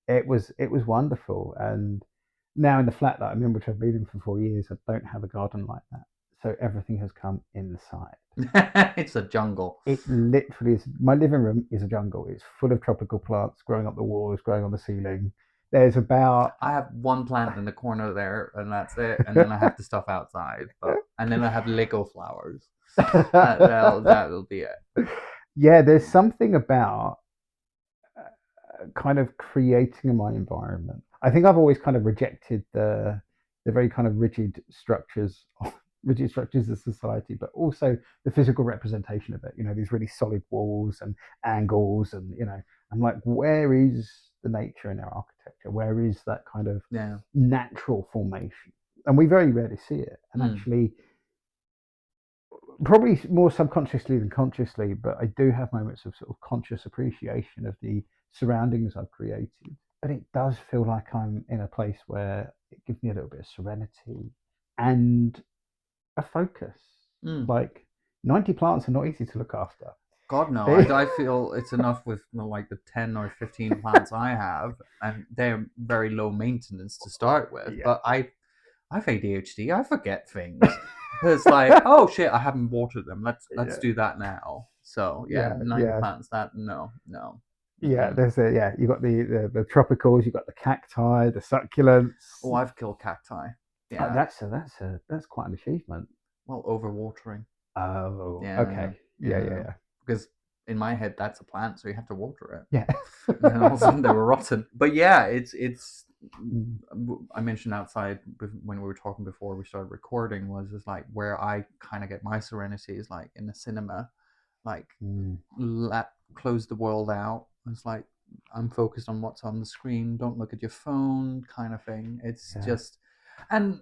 It was wonderful. And now in the flat that I'm in, which I've been in for 4 years, I don't have a garden like that. so everything has come inside. It's a jungle. It literally is. My living room is a jungle. It's full of tropical plants growing up the walls, growing on the ceiling. There's about... I have one plant in the corner there, and that's it. And then I have the stuff outside, and then I have Lego flowers. That'll be it. Yeah, there's something about kind of creating my environment. I think I've always kind of rejected the very kind of rigid structures of society, but also the physical representation of it. You know, these really solid walls and angles, and I'm like, where is the nature in our architecture? Where is that kind of natural formation? And we very rarely see it. And actually, probably more subconsciously than consciously, but I do have moments of sort of conscious appreciation of the surroundings I've created. But it does feel like I'm in a place where it gives me a little bit of serenity and a focus. Like 90 plants are not easy to look after. God no, I feel it's enough with like the 10 or 15 plants I have, and they're very low maintenance to start with. Yeah. But I have ADHD. I forget things. It's like, oh shit, I haven't watered them. Let's do that now. So 90 plants. That no. Yeah, there's you got the tropicals, you got the cacti, the succulents. Oh, I've killed cacti. Yeah, that's quite an achievement. Well, overwatering. Oh, yeah. Okay. Yeah. Because in my head, that's a plant, so you have to water it. Yeah. And all of a sudden they were rotten. But yeah, it's. I mentioned outside when we were talking before we started recording was just like where I kind of get my serenity is like in the cinema, like close the world out. It's like I'm focused on what's on the screen. Don't look at your phone, kind of thing. It's just, and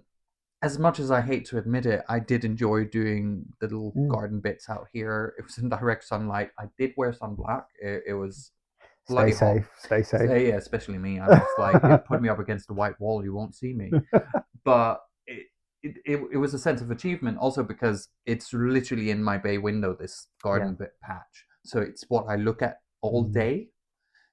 as much as I hate to admit it, I did enjoy doing the little garden bits out here. It was in direct sunlight. I did wear sunblock. It was stay safe. Yeah, especially me. I was like, it put me up against a white wall. You won't see me. But it was a sense of achievement also because it's literally in my bay window, this garden bit patch. So it's what I look at all day.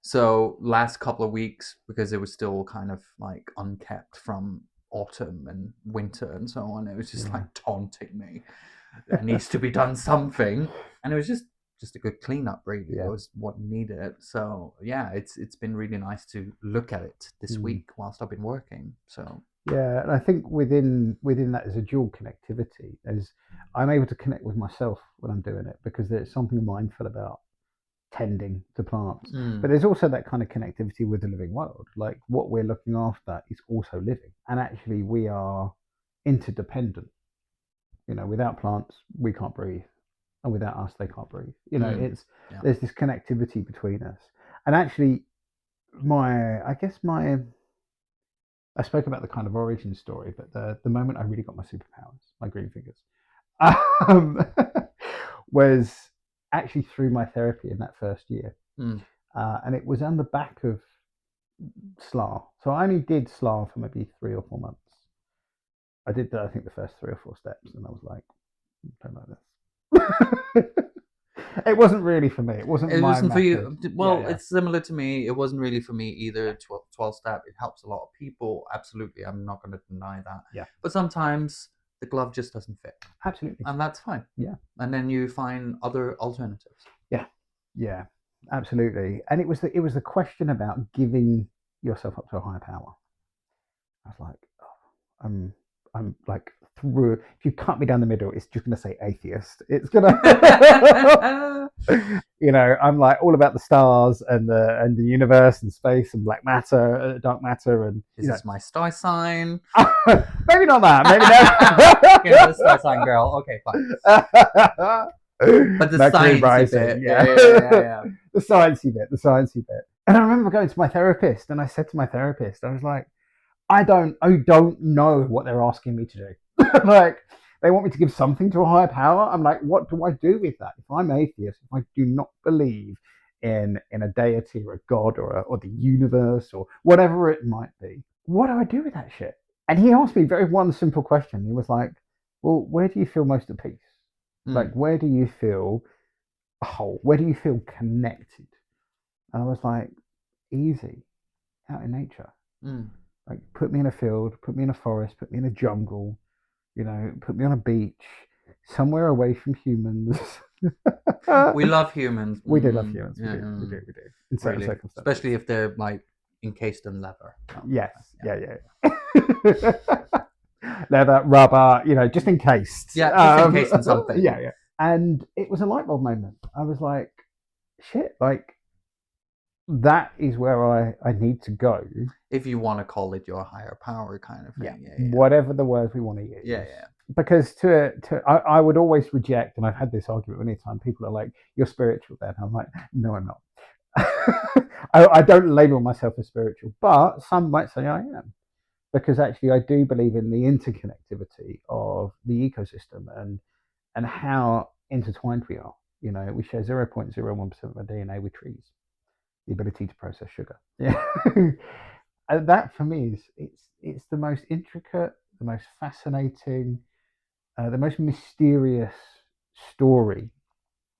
So last couple of weeks, because it was still kind of like unkept from autumn and winter and so on, it was just like taunting me. There needs to be done something. And it was just a good cleanup, really. It was what needed. So yeah, it's been really nice to look at it this week whilst I've been working. So yeah, and I think within that is a dual connectivity. I'm able to connect with myself when I'm doing it because there's something mindful about tending to plants, but there's also that kind of connectivity with the living world. Like what we're looking after is also living, and actually we are interdependent. Without plants we can't breathe, and without us they can't breathe. There's this connectivity between us. And actually I spoke about the kind of origin story, but the moment I really got my superpowers, my green fingers, was actually through my therapy in that first year. And it was on the back of SLAR. So I only did SLAR for maybe 3 or 4 months. I did, I think, the first 3 or 4 steps, and I was like, don't like this. It wasn't really for me. It wasn't for you. Well, it's similar to me. It wasn't really for me either. 12 step. It helps a lot of people. Absolutely. I'm not going to deny that. Yeah. But sometimes the glove just doesn't fit. Absolutely. And that's fine. Yeah. And then you find other alternatives. Yeah, absolutely. And it was the question about giving yourself up to a higher power. I was like, I'm like through. If you cut me down the middle, it's just going to say atheist. It's gonna, I'm like all about the stars and the universe and space and black matter, dark matter, and this is my star sign. Maybe not that. Maybe not. The star sign girl. Okay, fine. But the sciencey bit, yeah. The sciencey bit. And I remember going to my therapist, and I said to my therapist, I was like, I don't know what they're asking me to do. Like, they want me to give something to a higher power. I'm like, what do I do with that? If I'm atheist, if I do not believe in a deity or a god or the universe or whatever it might be, what do I do with that shit? And he asked me one simple question. He was like, well, where do you feel most at peace? Like, where do you feel whole? Where do you feel connected? And I was like, easy, out in nature. Like, put me in a field, put me in a forest, put me in a jungle, put me on a beach somewhere away from humans. We love humans. We do love humans. Yeah, We do. In certain really, circumstances, especially if they're like encased in leather. Yes. Yeah. Leather, rubber, just encased. Yeah, just encased in something. Yeah. And it was a light bulb moment. I was like, shit, like that is where I need to go. If you want to call it your higher power kind of thing. Yeah. Whatever the words we want to use. Yeah. Because I would always reject, and I've had this argument many times, people are like, you're spiritual then. I'm like, no, I'm not. I don't label myself as spiritual, but some might say I am. Because actually I do believe in the interconnectivity of the ecosystem and how intertwined we are. We share 0.01% of our DNA with trees, the ability to process sugar. Yeah. And that for me is it's the most intricate, the most fascinating, the most mysterious story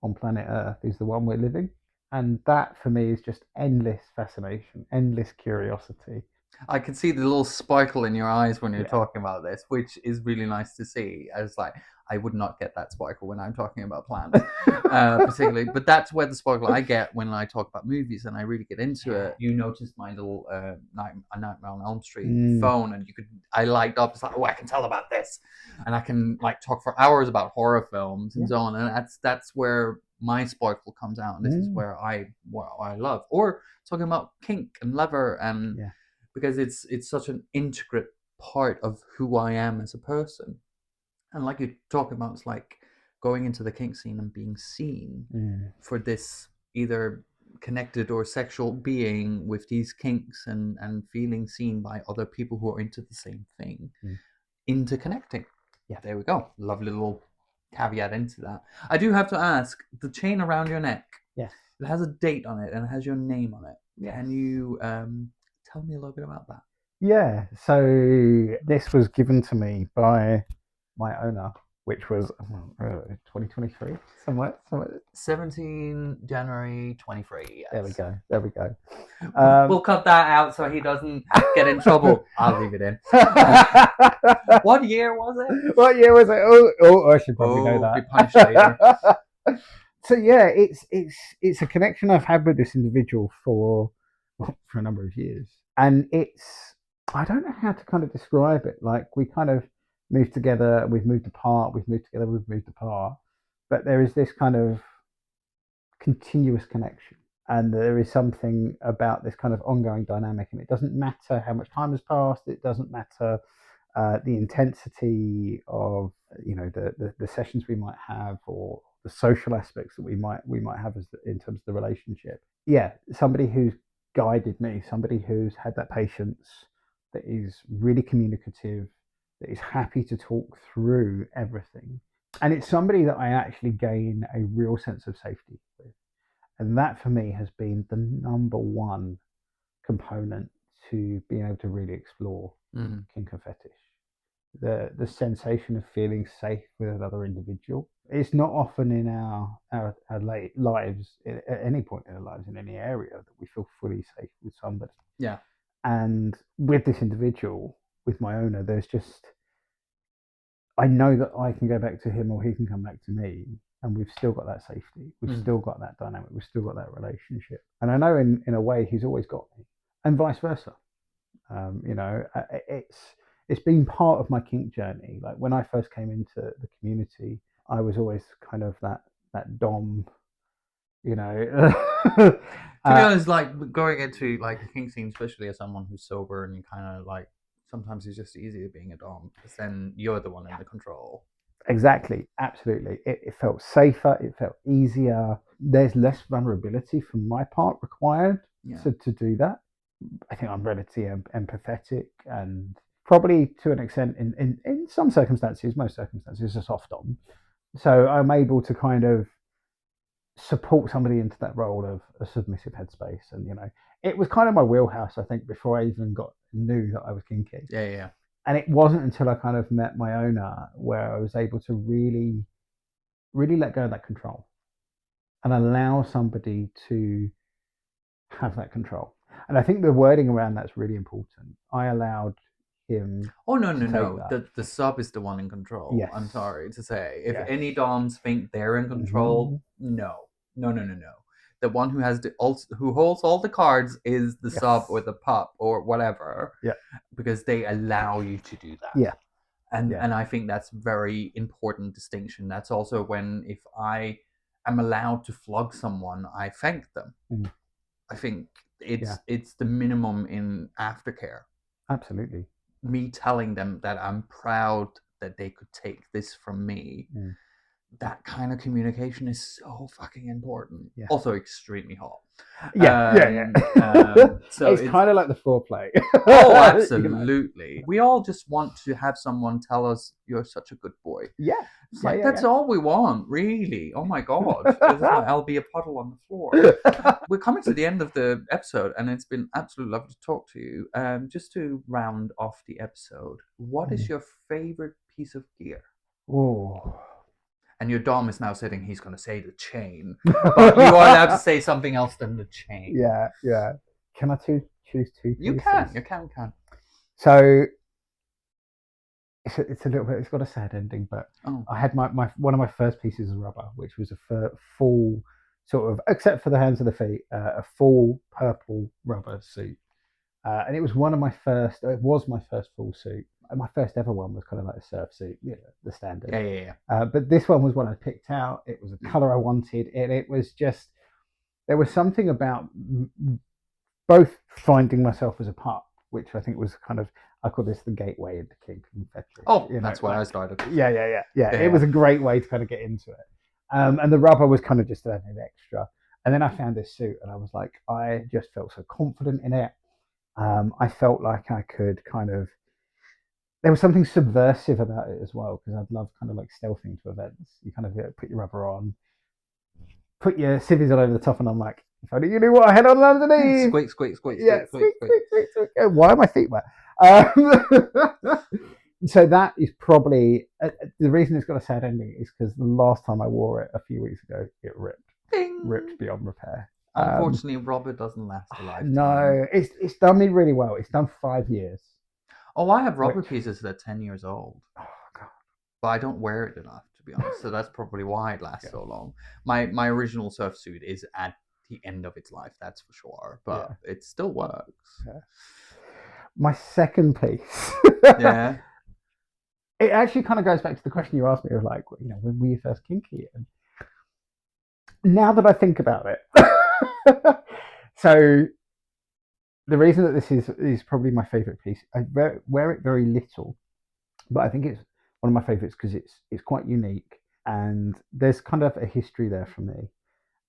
on planet Earth is the one we're living. And that for me is just endless fascination, endless curiosity. I can see the little sparkle in your eyes when you're talking about this, which is really nice to see. I was like, I would not get that sparkle when I'm talking about plants, particularly. But that's where the sparkle I get when I talk about movies, and I really get into it. You noticed my little Nightmare on Elm Street phone, and I light up. It's like, oh, I can tell about this, and I can like talk for hours about horror films and so on. And that's where my sparkle comes out, and this is where what I love. Or talking about kink and leather and. Yeah. Because it's such an intricate part of who I am as a person. And like you talk about, it's like going into the kink scene and being seen for this either connected or sexual being with these kinks and feeling seen by other people who are into the same thing, interconnecting. Yeah, there we go. Lovely little caveat into that. I do have to ask, the chain around your neck, yes, it has a date on it and it has your name on it. Yes. Can you tell me a little bit about that? Yeah, so this was given to me by my owner, which was 2023, somewhere. 17 January 23. Yes. There we go. We'll cut that out so he doesn't get in trouble. I'll leave it in. What year was it? Oh, I should probably know that. Be punished later. So yeah, it's a connection I've had with this individual for a number of years, and I don't know how to kind of describe it. Like we kind of moved together, we've moved apart, we've moved together, we've moved apart, but there is this kind of continuous connection, and there is something about this kind of ongoing dynamic, and it doesn't matter how much time has passed, it doesn't matter the intensity of the sessions we might have or the social aspects that we might have in terms of the relationship. Yeah, somebody who's guided me, somebody who's had that patience, that is really communicative, that is happy to talk through everything. And it's somebody that I actually gain a real sense of safety with. And that for me has been the number one component to being able to really explore kink and fetish. The sensation of feeling safe with another individual. It's not often in our lives, at any point in our lives, in any area, that we feel fully safe with somebody. Yeah. And with this individual, with my owner, there's just, I know that I can go back to him or he can come back to me, and we've still got that safety. We've still got that dynamic. We've still got that relationship. And I know in a way he's always got me, and vice versa. It's been part of my kink journey. Like when I first came into the community, I was always kind of that dom, To be honest, like going into like a kink scene, especially as someone who's sober, and you kind of like, sometimes it's just easier being a dom because then you're the one in the control. Exactly, absolutely. It felt safer, it felt easier. There's less vulnerability from my part required to do that. I think I'm relatively empathetic, and probably to an extent in some circumstances, most circumstances, a soft dom. So I'm able to kind of support somebody into that role of a submissive headspace. And it was kind of my wheelhouse, I think, before I even knew that I was kinky. Yeah. And it wasn't until I kind of met my owner where I was able to really, really let go of that control and allow somebody to have that control. And I think the wording around that's really important. I allowed him. Oh no, to no, take no. that. The sub is the one in control. Yes. I'm sorry to say. If Yes. any doms think they're in control, no. The one who has who holds all the cards is the sub or the pup or whatever. Yeah. Because they allow you to do that. Yeah. And I think that's very important distinction. That's also when if I am allowed to flog someone, I thank them. I think it's the minimum in aftercare. Absolutely. Me telling them that I'm proud that they could take this from me. That kind of communication is so fucking important. Yeah. Also extremely hot. So it's kind of like the foreplay. Oh, absolutely. You know? We all just want to have someone tell us you're such a good boy. Yeah. It's like, that's all we want, really. Oh my God. I'll be a puddle on the floor. We're coming to the end of the episode, and it's been absolutely lovely to talk to you. Just to round off the episode, what is your favorite piece of gear? Oh. And your dom is now sitting, he's going to say the chain. But you are allowed to say something else than the chain. Yeah. Can I choose two pieces? You can. So it's a little bit, it's got a sad ending, but I had my one of my first pieces of rubber, which was a full sort of, except for the hands and the feet, a full purple rubber suit. And it was my first full suit. And my first ever one was kind of like a surf suit, the standard. Yeah. But this one was one I picked out. It was a color I wanted, and it was just, there was something about both finding myself as a pup, which I think was kind of, I call this the gateway into kink and fetish. Oh, that's where I started. Yeah. It was a great way to kind of get into it. And the rubber was kind of just an extra. And then I found this suit, and I was like, I just felt so confident in it. I felt like I could kind of, there was something subversive about it as well, because I'd love kind of like stealthing to events. You kind of put your rubber on, put your civvies all over the top, and I'm like, if only you knew what I had on underneath. Squeak. Yeah, squeak. Why am I feet wet? So that is probably, the reason it's got a sad ending is because the last time I wore it a few weeks ago, it ripped. Ding. Ripped beyond repair. Unfortunately, rubber doesn't last a lifetime. No, it's done me really well. It's done 5 years. Oh, I have rubber pieces that are 10 years old. Oh, God. But I don't wear it enough, to be honest. So that's probably why it lasts so long. My original surf suit is at the end of its life, that's for sure. But it still works. Yeah. My second piece. Yeah. It actually kind of goes back to the question you asked me of like, when were you first kinky? And now that I think about it, so the reason that this is probably my favorite piece, I wear it very little, but I think it's one of my favorites because it's quite unique, and there's kind of a history there for me.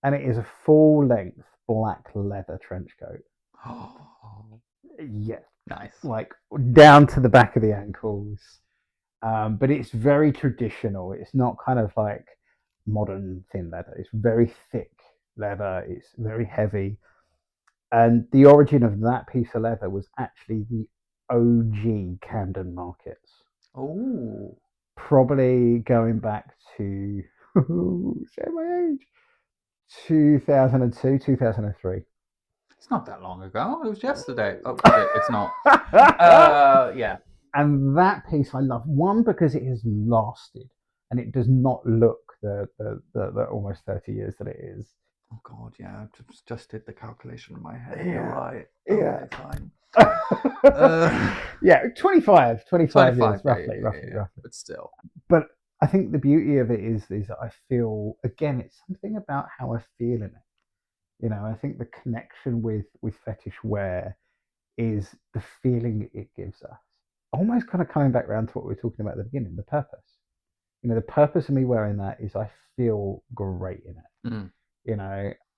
And it is a full length black leather trench coat. Oh, yeah, nice. Like down to the back of the ankles. But it's very traditional. It's not kind of like modern thin leather. It's very thick leather. It's very heavy. And the origin of that piece of leather was actually the OG Camden markets. Oh. Probably going back to, say my age, 2002, 2003. It's not that long ago. It was yesterday. Oh, it's not. Yeah. And that piece I love. One, because it has lasted and it does not look the almost 30 years that it is. Oh God, yeah. I just did the calculation in my head. Yeah. You're right. Yeah. Okay, fine. Yeah, 25 years, roughly. But still. But I think the beauty of it is that I feel, again, it's something about how I feel in it. I think the connection with fetish wear is the feeling it gives us. Almost kind of coming back around to what we were talking about at the beginning, the purpose. The purpose of me wearing that is I feel great in it.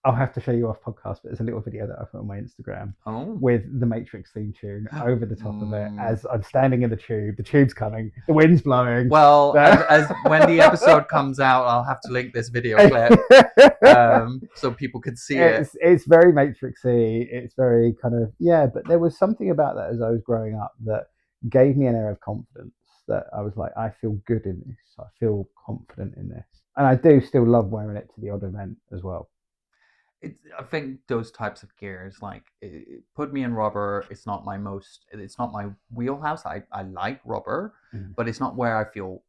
I'll have to show you off podcast, but there's a little video that I put on my Instagram with the Matrix theme tune over the top of it as I'm standing in the tube's coming, the wind's blowing. Well, as when the episode comes out, I'll have to link this video clip so people can see it. It's very Matrixy. It's very kind of, but there was something about that as I was growing up that gave me an air of confidence that I was like, I feel good in this. I feel confident in this. And I do still love wearing it to the odd event as well. I think those types of gears, like, put me in rubber. It's not my wheelhouse. I like rubber, but it's not where I feel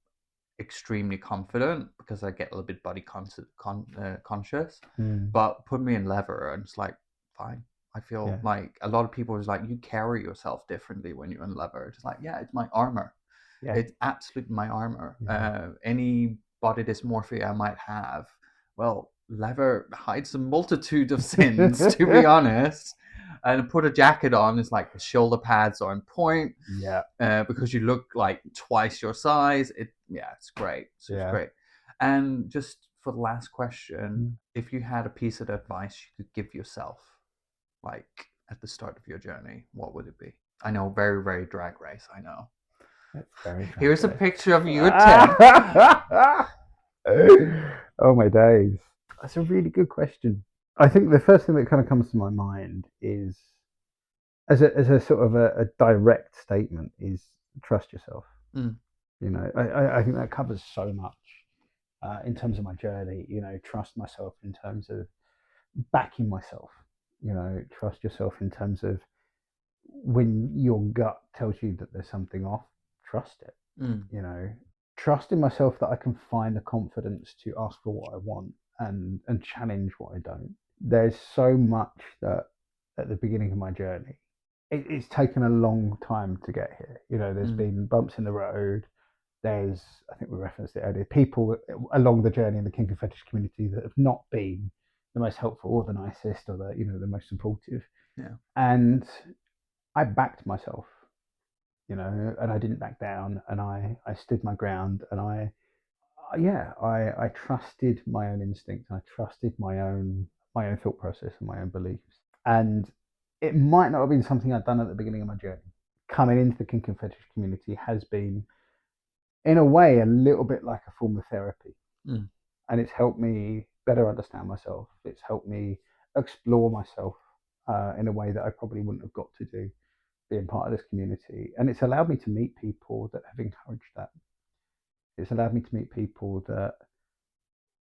extremely confident because I get a little bit body conscious. But put me in leather and it's like, fine. I feel like a lot of people is like, you carry yourself differently when you're in leather. It's like, yeah, it's my armor. Yeah. It's absolutely my armor. Any body dysmorphia I might have, well, leather hides a multitude of sins, to be honest. And put a jacket on, it's like the shoulder pads are on point. Because you look like twice your size. It's great. It's great. And just for the last question, if you had a piece of advice you could give yourself, like at the start of your journey, what would it be? I know, very, very drag race. I know. That's very drag Here's race. A picture of you at 10. Oh my days. That's a really good question. I think the first thing that kind of comes to my mind is, as a sort of a direct statement, is trust yourself. You know, I think that covers so much in terms of my journey. You know, trust myself in terms of backing myself. You know, trust yourself in terms of when your gut tells you that there's something off, trust it. You know, trust in myself that I can find the confidence to ask for what I want and challenge what I don't. There's so much that at the beginning of my journey, it's taken a long time to get here. You know, there's been bumps in the road. There's, I think we referenced it earlier, people along the journey in the kink and fetish community that have not been the most helpful or the nicest or the most supportive. And I backed myself, you know, and I didn't back down, and I stood my ground, and I trusted my own instinct. I trusted my own thought process and my own beliefs. And it might not have been something I'd done at the beginning of my journey. Coming into the kink and fetish community has been, in a way, a little bit like a form of therapy. And it's helped me better understand myself. It's helped me explore myself in a way that I probably wouldn't have got to do being part of this community. And it's allowed me to meet people that have encouraged that. It's allowed me to meet people that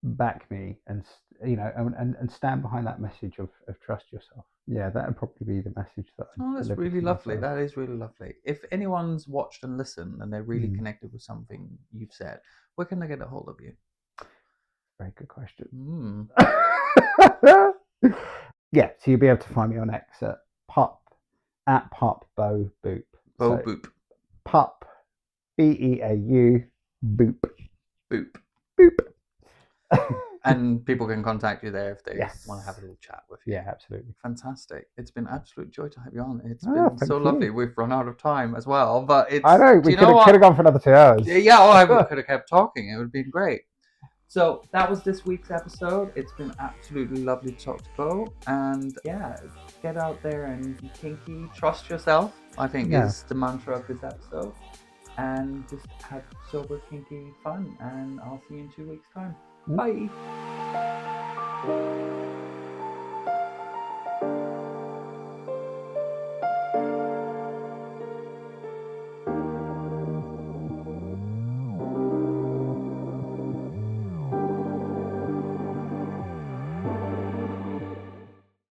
back me and, you know, and stand behind that message of trust yourself. Yeah, that would probably be the message that that's really lovely. That is really lovely. If anyone's watched and listened and they're really connected with something you've said, where can they get a hold of you? Very good question. Yeah, so you'll be able to find me on X at Beau Boop. Beau Boop. Pup, BEAU, Boop. Boop. And people can contact you there if they want to have a little chat with you. Yeah, absolutely. Fantastic. It's been an absolute joy to have you on. It's been so lovely. We've run out of time as well, but it's... I know, we could have gone for another 2 hours. Yeah, I could have kept talking. It would have been great. So that was this week's episode. It's been absolutely lovely to talk to Beau. And yeah, get out there and be kinky. Trust yourself, I think, is the mantra of this episode. And just have sober, kinky fun. And I'll see you in 2 weeks' time. Bye.